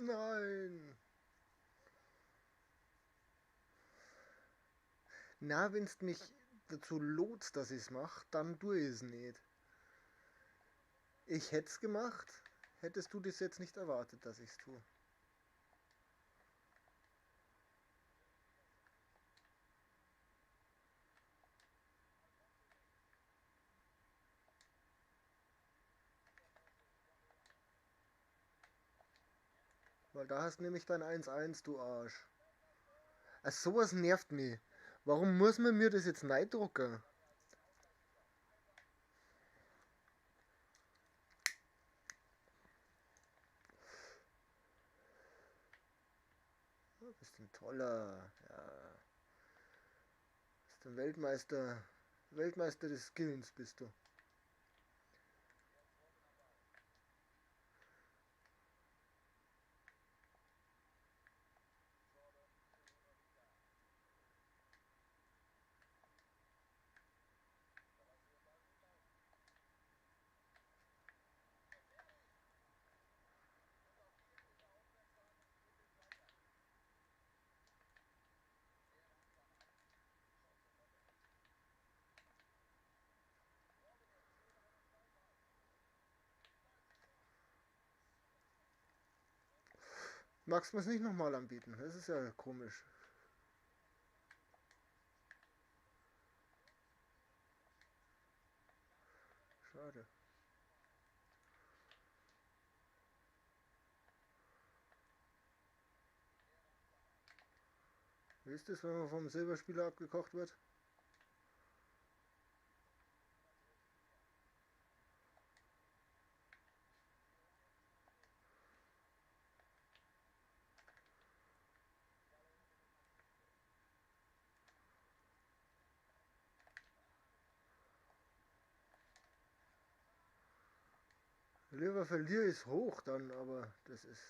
Nein! Na, wenn's mich dazu lotst, dass ich's mach, dann tu ich's nicht. Ich hätt's gemacht, hättest du das jetzt nicht erwartet, dass ich's tue. Weil da hast nämlich dein 1-1, du Arsch. Sowas nervt mich. Warum muss man mir das jetzt neidrucken? Du bist ein toller. Ja. Bist ein Weltmeister. Weltmeister des Skillens bist du. Magst du mir es nicht nochmal anbieten? Das ist ja komisch. Schade. Wie ist das, wenn man vom Silberspieler abgekocht wird? Lieber verliere ich es hoch dann, aber das ist...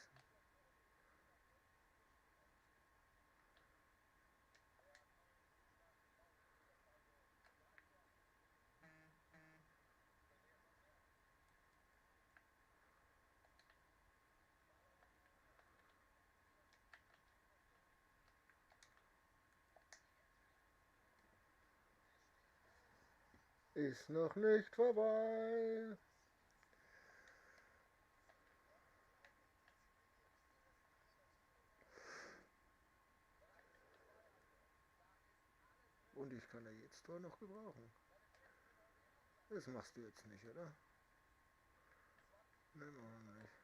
Ist noch nicht vorbei. Und ich kann ja jetzt Tor noch gebrauchen. Das machst du jetzt nicht, oder? Nein, machen wir nicht.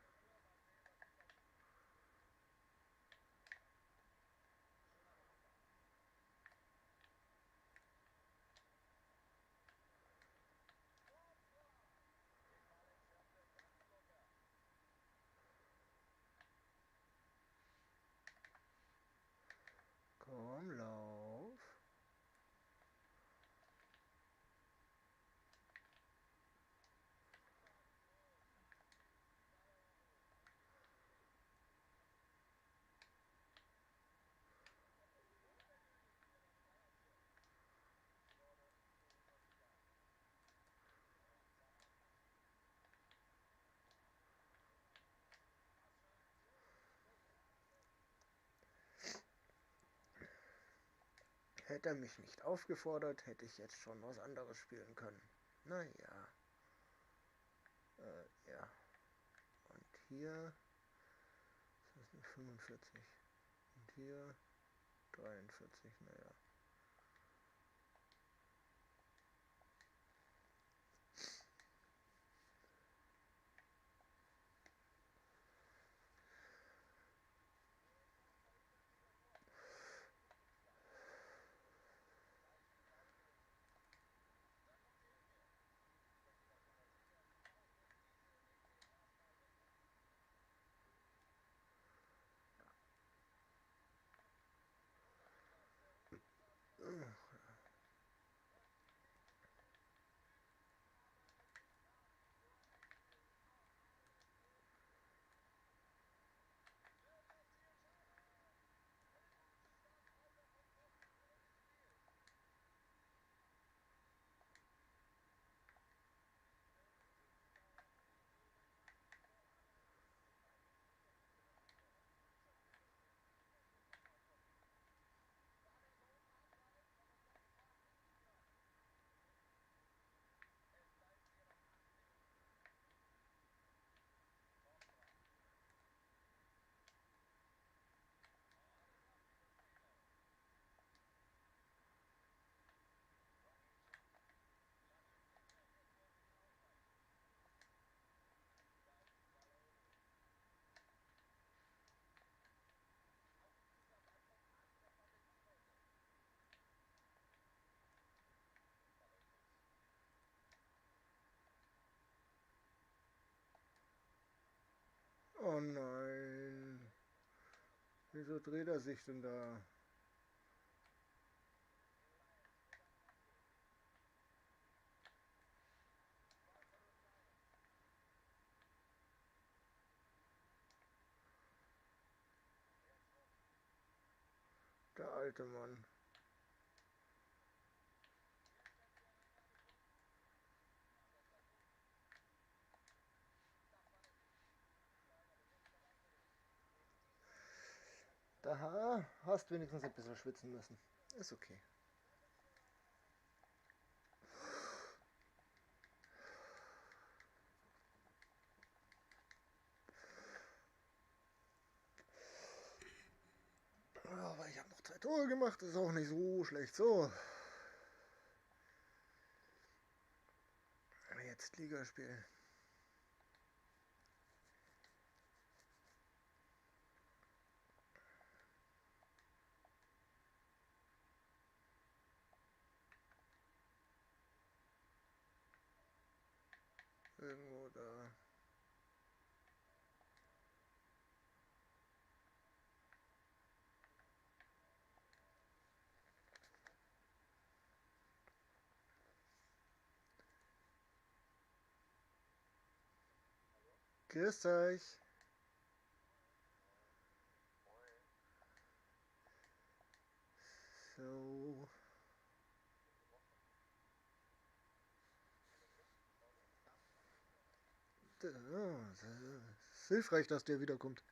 Komm, lauf. Hätte er mich nicht aufgefordert, hätte ich jetzt schon was anderes spielen können. Naja. Ja. Und hier... Das ist eine 45. Und hier 43, naja. Oh nein. Wieso dreht er sich denn da? Der alte Mann. Da hast wenigstens ein bisschen schwitzen müssen. Ist okay. Aber ich habe noch 2 Tore gemacht, das ist auch nicht so schlecht. So. Jetzt Ligaspiel. Irgendwo da. Grüß euch. So. Ja, es ist hilfreich, dass der wiederkommt.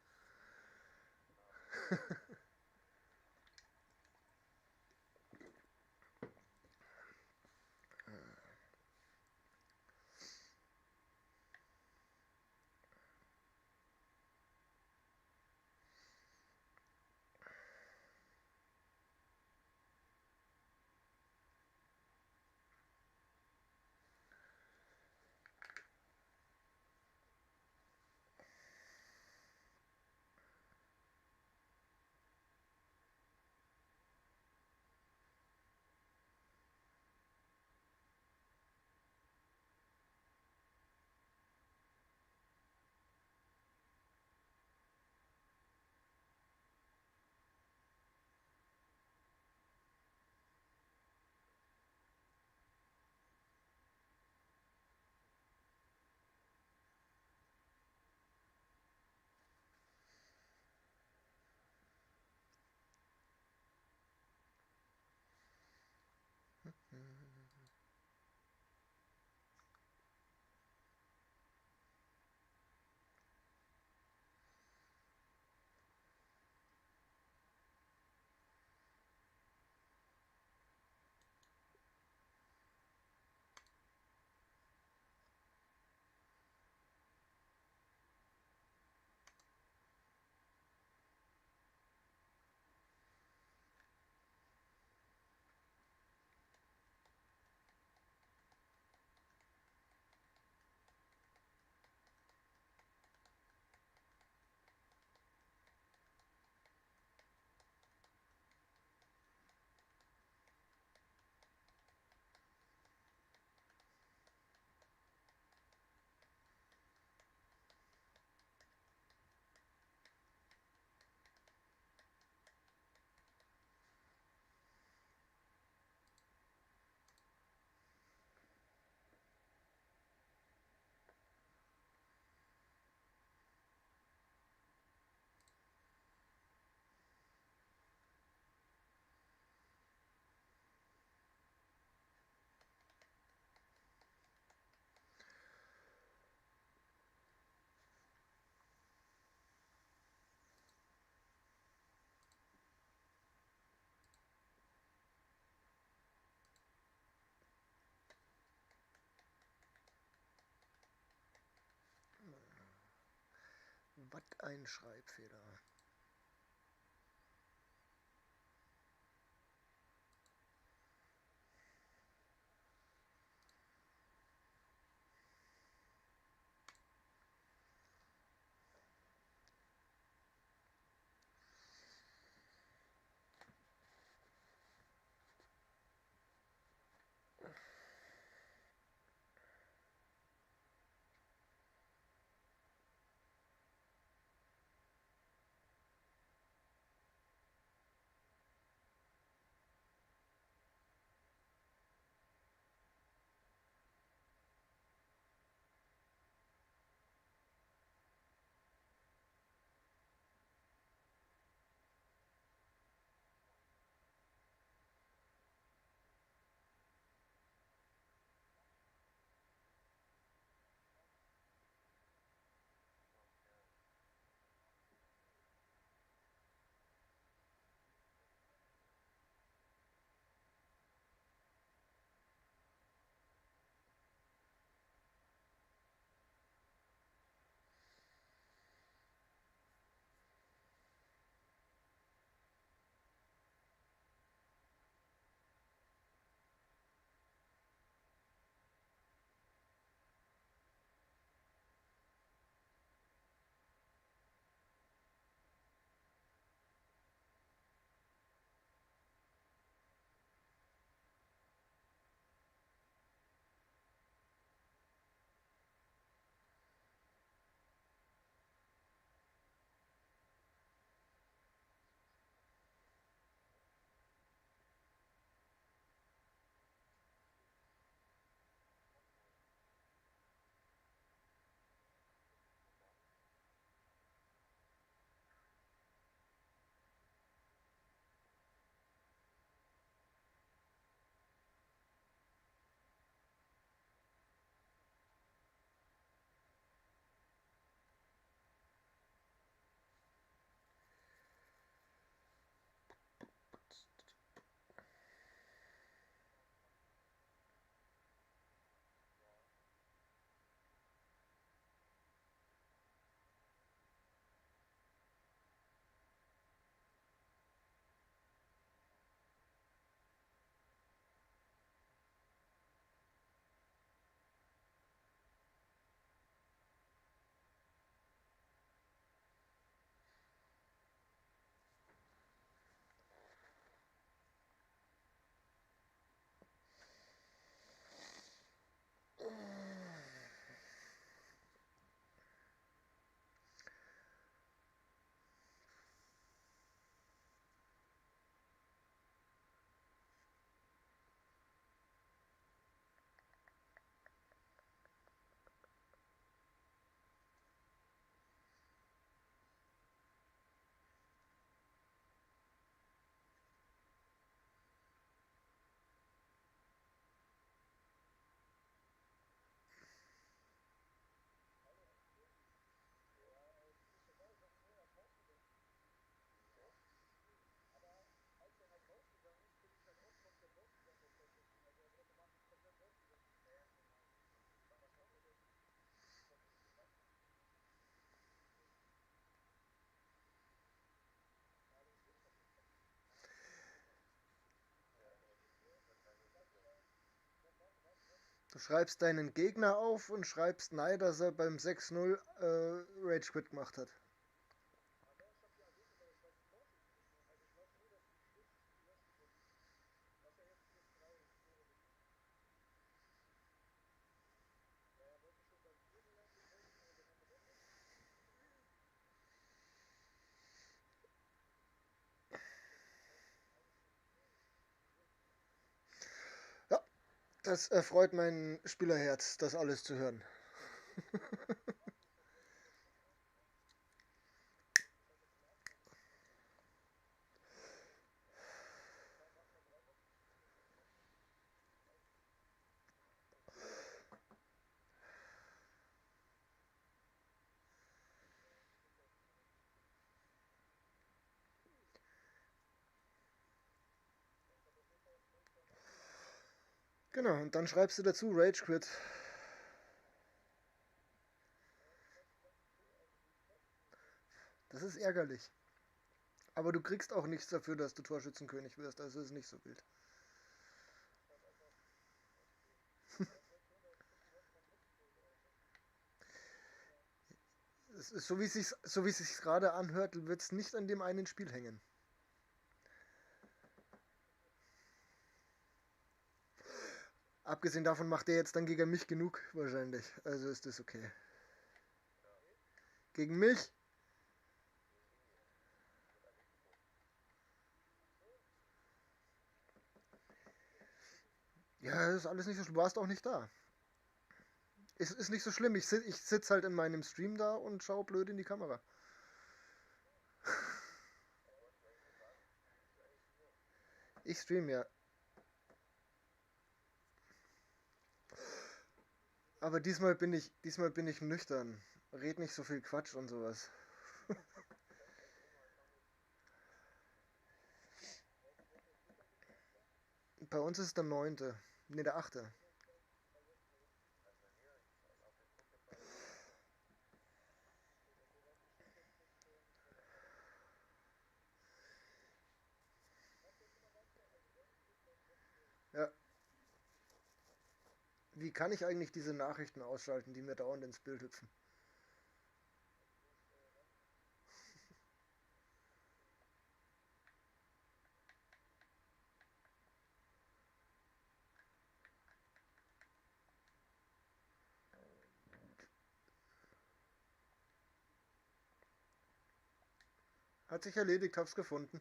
Was ein Schreibfehler. Du schreibst deinen Gegner auf und schreibst nein, dass er beim 6-0 Rage Quit gemacht hat. Ja, das erfreut mein Spielerherz, das alles zu hören. Genau, und dann schreibst du dazu Rage Quit. Das ist ärgerlich. Aber du kriegst auch nichts dafür, dass du Torschützenkönig wirst, also ist nicht so wild. Es ist, so wie es sich gerade anhört, wird es nicht an dem einen Spiel hängen. Abgesehen davon macht er jetzt dann gegen mich genug, wahrscheinlich. Also ist das okay. Gegen mich? Ja, das ist alles nicht so schlimm. Du warst auch nicht da. Es ist nicht so schlimm. Ich sitze halt in meinem Stream da und schau blöd in die Kamera. Ich stream ja. Aber diesmal bin ich nüchtern. Red nicht so viel Quatsch und sowas. Bei uns ist der 9. Ne, der 8. Ja. Wie kann ich eigentlich diese Nachrichten ausschalten, die mir dauernd ins Bild hüpfen? Hat sich erledigt, hab's gefunden.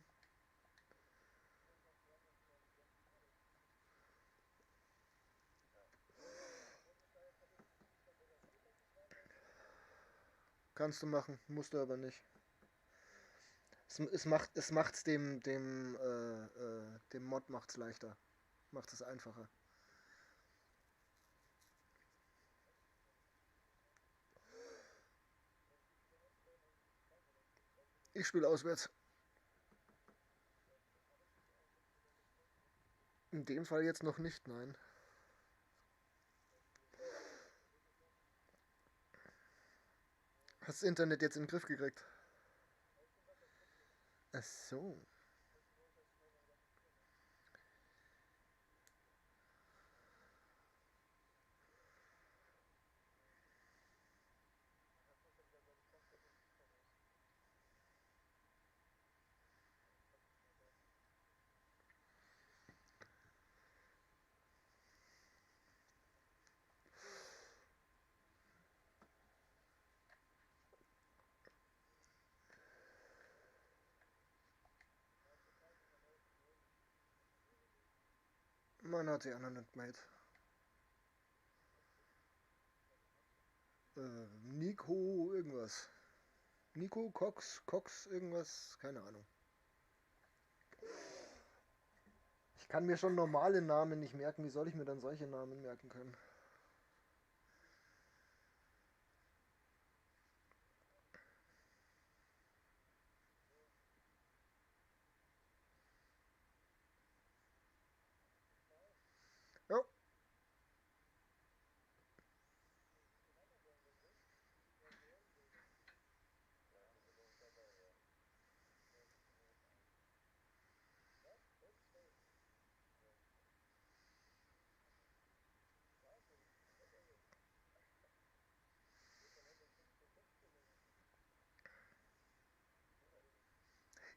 Kannst du machen, musst du aber nicht. Es macht's dem Mod macht's leichter. Macht es einfacher. Ich spiele auswärts. In dem Fall jetzt noch nicht, nein. Hast das Internet jetzt in den Griff gekriegt? Ach so. Man hat die anderen nicht gemeint. Nico irgendwas. Nico, Cox, irgendwas, keine Ahnung. Ich kann mir schon normale Namen nicht merken. Wie soll ich mir dann solche Namen merken können? Ja,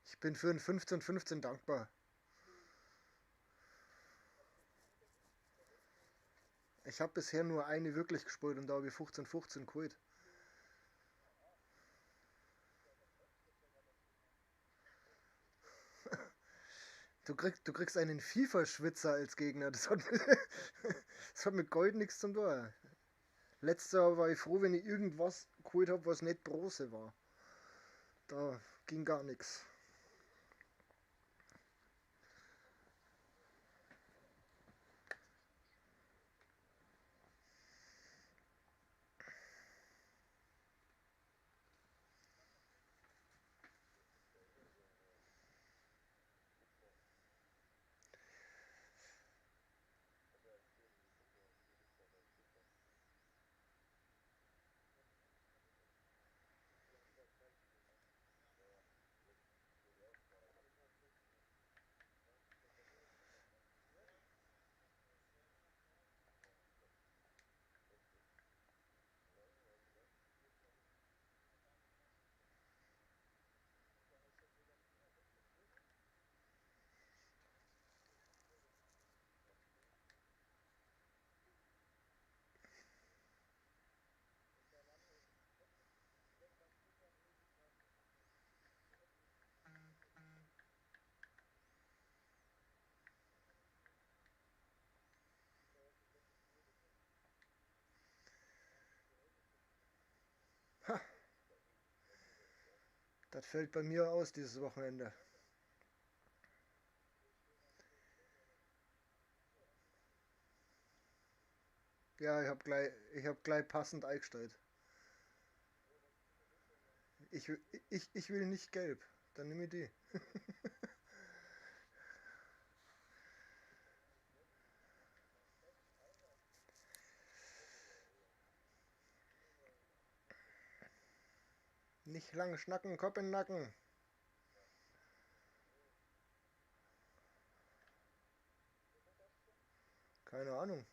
Ich bin für ein 15-15 dankbar. Ich habe bisher nur eine wirklich gespielt und da habe ich 15-15 geholt. Du kriegst einen FIFA-Schwitzer als Gegner. Das hat mit Gold nichts zum tun. Letztes Jahr war ich froh, wenn ich irgendwas geholt habe, was nicht Bronze war. Da ging gar nichts. Ha, das fällt bei mir aus dieses Wochenende. Ja, ich hab gleich passend eingestellt. Ich, ich will nicht gelb. Dann nehme ich die. Nicht lange schnacken, Kopf in den Nacken. Keine Ahnung.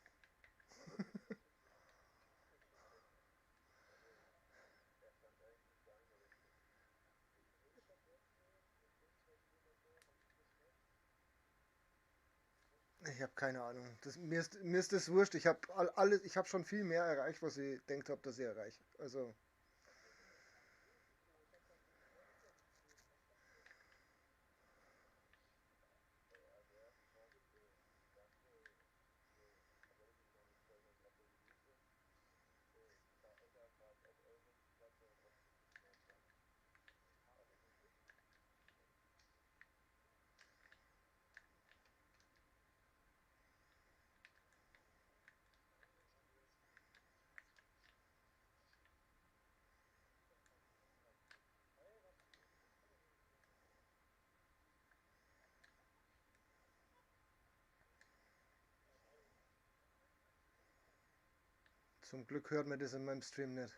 Ich habe keine Ahnung. Mir ist das wurscht. Ich habe schon viel mehr erreicht, was ich denkt habe, dass ich erreiche. Also, zum Glück hört man das in meinem Stream nicht.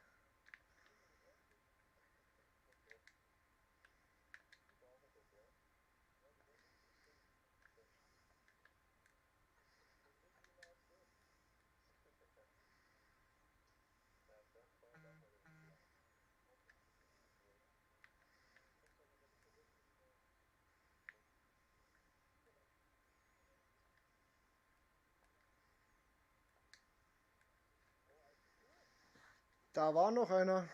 Da war noch einer.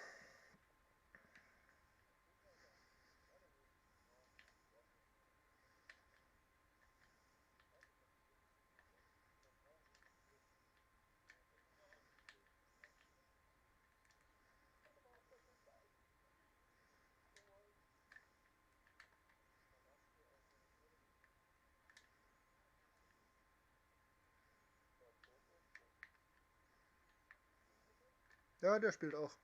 Ja, der spielt auch.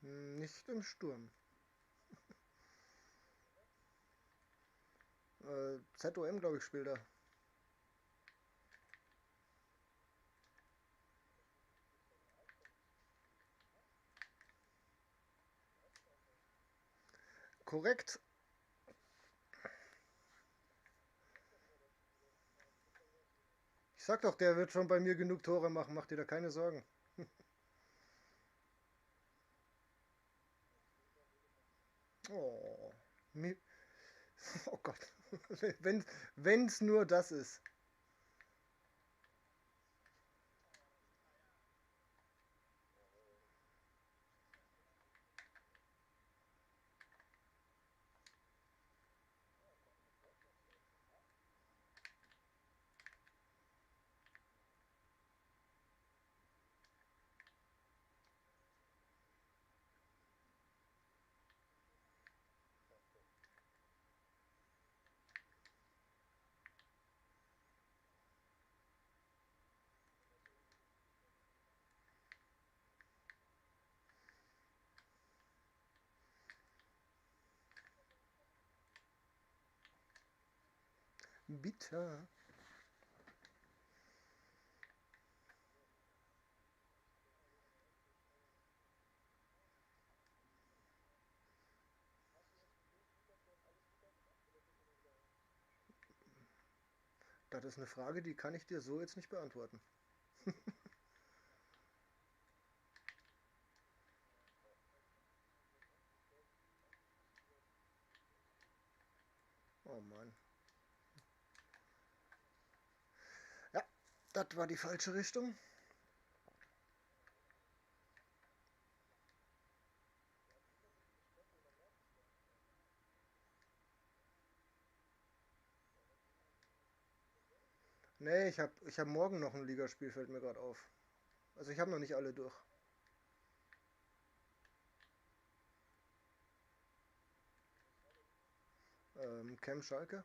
Nicht im Sturm. ZOM, glaube ich, spielt er. Korrekt. Ich sag doch, der wird schon bei mir genug Tore machen. Mach dir da keine Sorgen. Oh, mi oh Gott. Wenn's nur das ist. Bitte. Das ist eine Frage, die kann ich dir so jetzt nicht beantworten. Oh Mann. Ja, das war die falsche Richtung. Nee, ich hab morgen noch ein Ligaspiel, fällt mir gerade auf. Also ich habe noch nicht alle durch. Cam Schalke.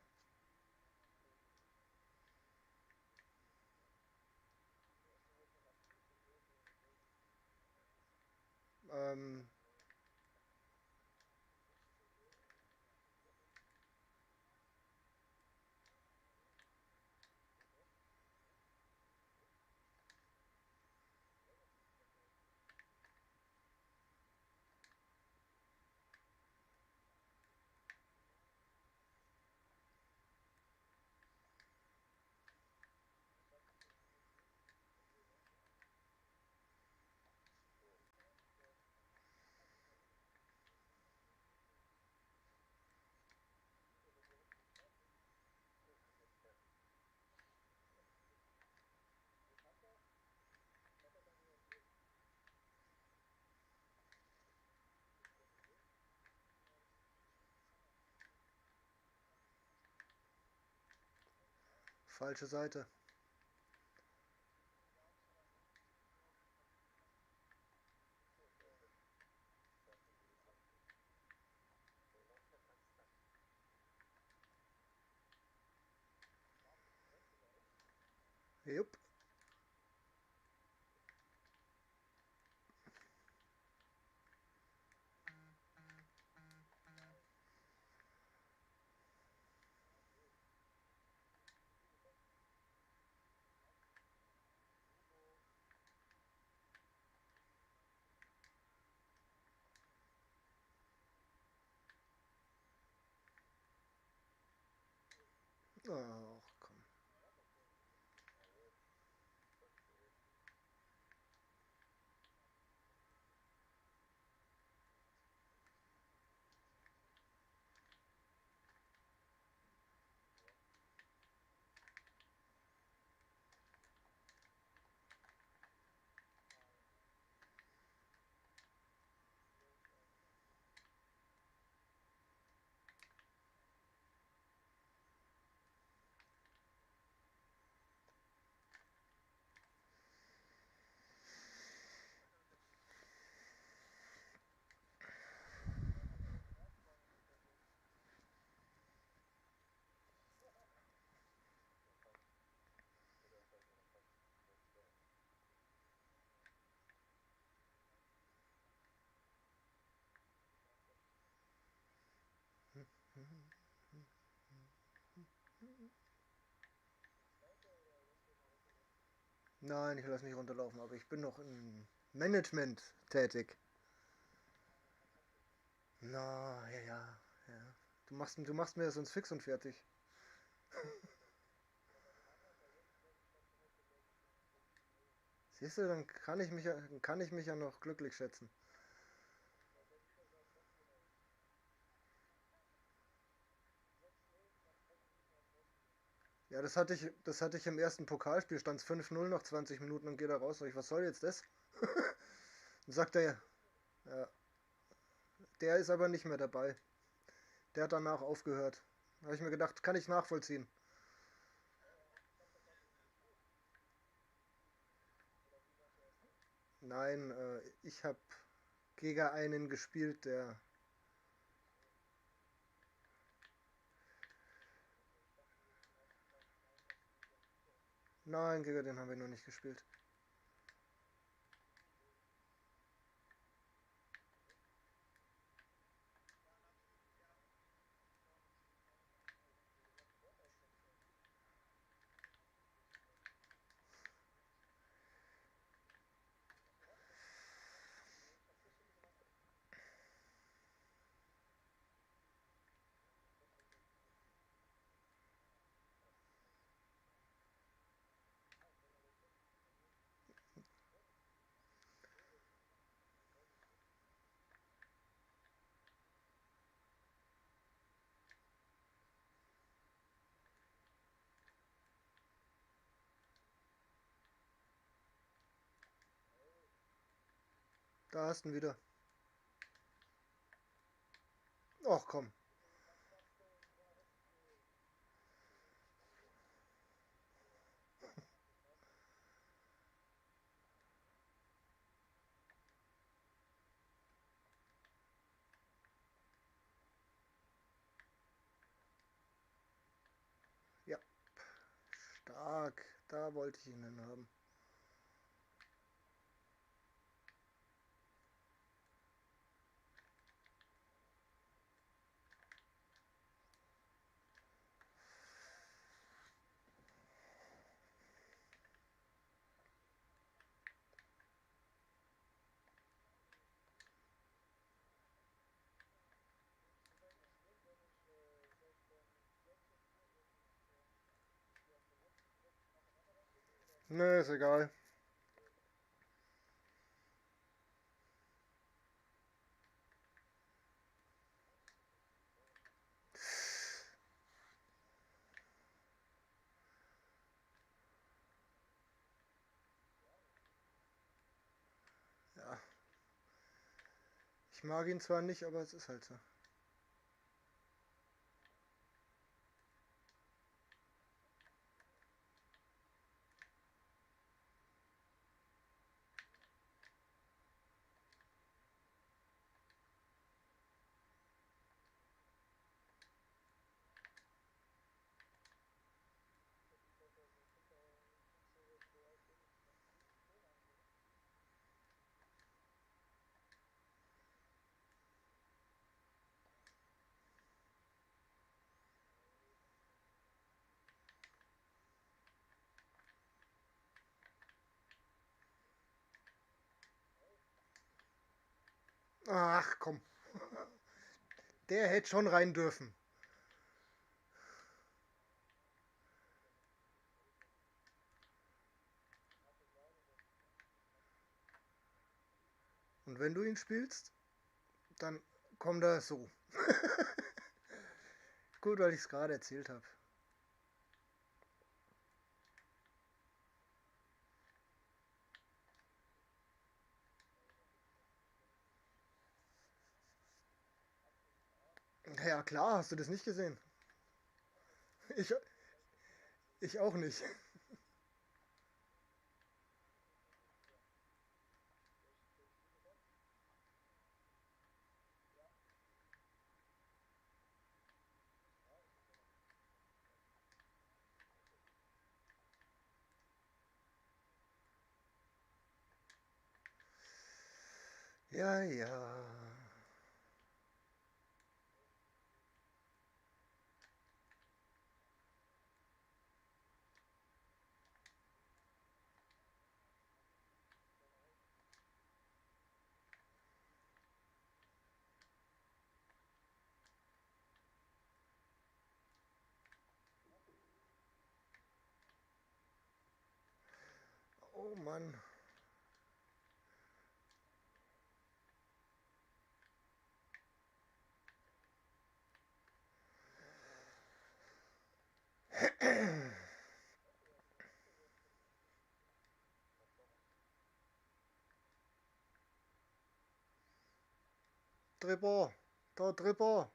Ähm, falsche Seite. Jupp. Ach komm. Nein, ich lasse nicht runterlaufen, aber ich bin noch im Management tätig. Na, ja, ja, ja. Du machst mir das sonst fix und fertig. Siehst du, dann kann ich mich ja noch glücklich schätzen. Ja, das hatte ich im ersten Pokalspiel, stand es 5-0 nach 20 Minuten und geht da raus. Sag ich, was soll jetzt das? Dann sagt er, ja, der ist aber nicht mehr dabei. Der hat danach aufgehört. Da habe ich mir gedacht, kann ich nachvollziehen. Nein, ich habe gegen einen gespielt, der. Nein, gegen den haben wir noch nicht gespielt. Da hast du ihn wieder. Ach komm. Ja, stark. Da wollte ich ihn hin haben. Nö, ist egal. Ja, ich mag ihn zwar nicht, aber es ist halt so. Ach komm, der hätte schon rein dürfen. Und wenn du ihn spielst, dann kommt er so. Gut, weil ich es gerade erzählt habe. Ja klar, hast du das nicht gesehen? Ich, ich auch nicht. Ja, ja. Oh Mann. drüber. Da drüber.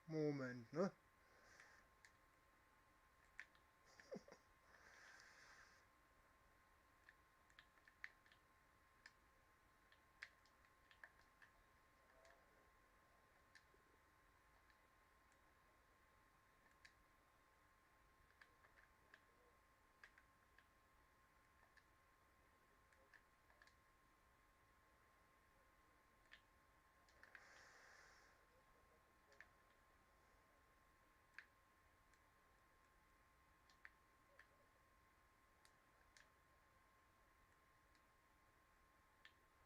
Moment, ne?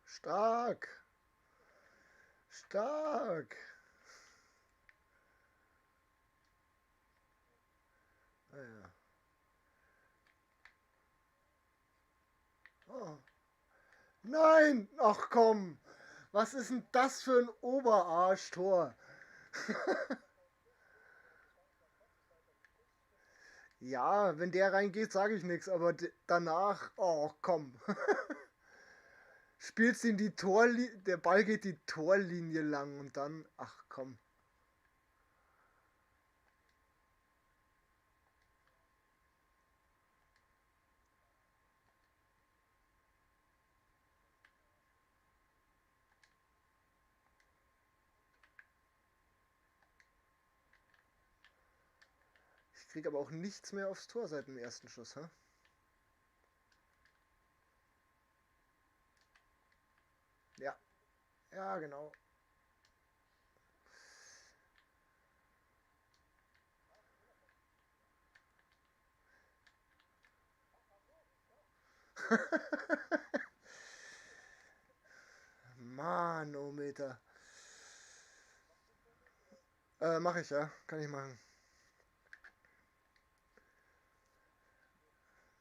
Stark. Stark. Ah ja. Oh. Nein! Ach komm! Was ist denn das für ein Oberarschtor? Ja, wenn der reingeht, sage ich nichts, aber danach, oh komm. Spielst ihn die Torlinie, der Ball geht die Torlinie lang und dann, ach komm. Ich krieg aber auch nichts mehr aufs Tor seit dem ersten Schuss, hä? Ja, ja, genau. Manometer. Mach ich, ja. Kann ich machen.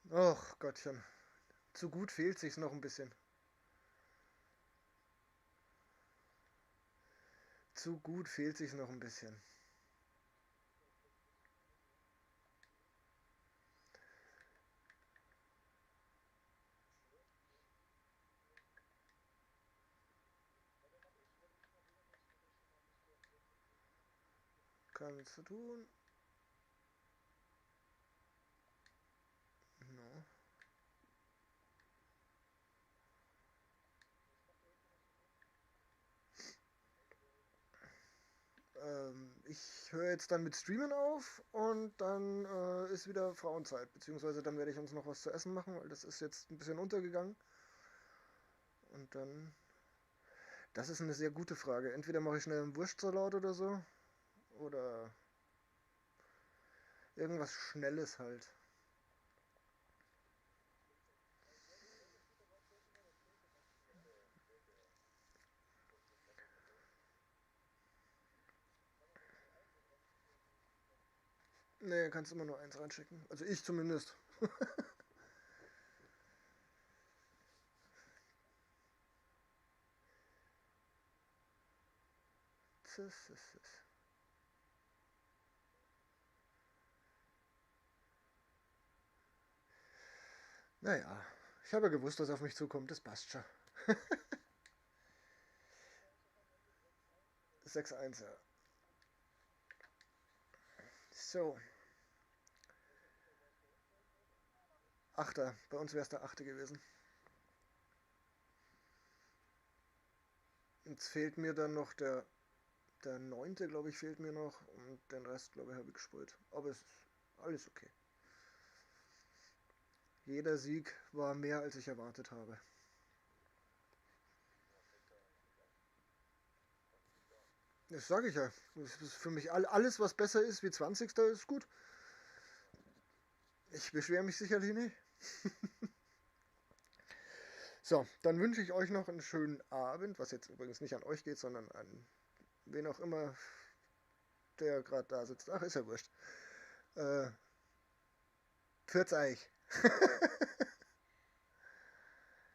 Och, Gottchen. Zu gut fehlt sich's noch ein bisschen. Zu gut fehlt sich's noch ein bisschen. Kannst du tun. No. Ich höre jetzt dann mit Streamen auf und dann ist wieder Frauenzeit. Beziehungsweise dann werde ich uns noch was zu essen machen, weil das ist jetzt ein bisschen untergegangen. Und dann. Das ist eine sehr gute Frage. Entweder mache ich schnell einen Wurstsalat oder so. Oder irgendwas Schnelles halt. Nee, kannst immer nur eins reinschicken. Also ich zumindest. Naja, ich habe ja gewusst, dass auf mich zukommt. Das passt schon. 6-1, ja. So, Achter. Bei uns wäre es der Achte gewesen. Jetzt fehlt mir dann noch der Neunte, glaube ich, fehlt mir noch. Und den Rest, glaube ich, habe ich gespielt. Aber es ist alles okay. Jeder Sieg war mehr, als ich erwartet habe. Das sage ich ja. Das ist für mich alles, was besser ist wie 20. ist gut. Ich beschwere mich sicherlich nicht. So, dann wünsche ich euch noch einen schönen Abend, was jetzt übrigens nicht an euch geht, sondern an wen auch immer, der gerade da sitzt. Ach, ist ja wurscht. Pfiat euch.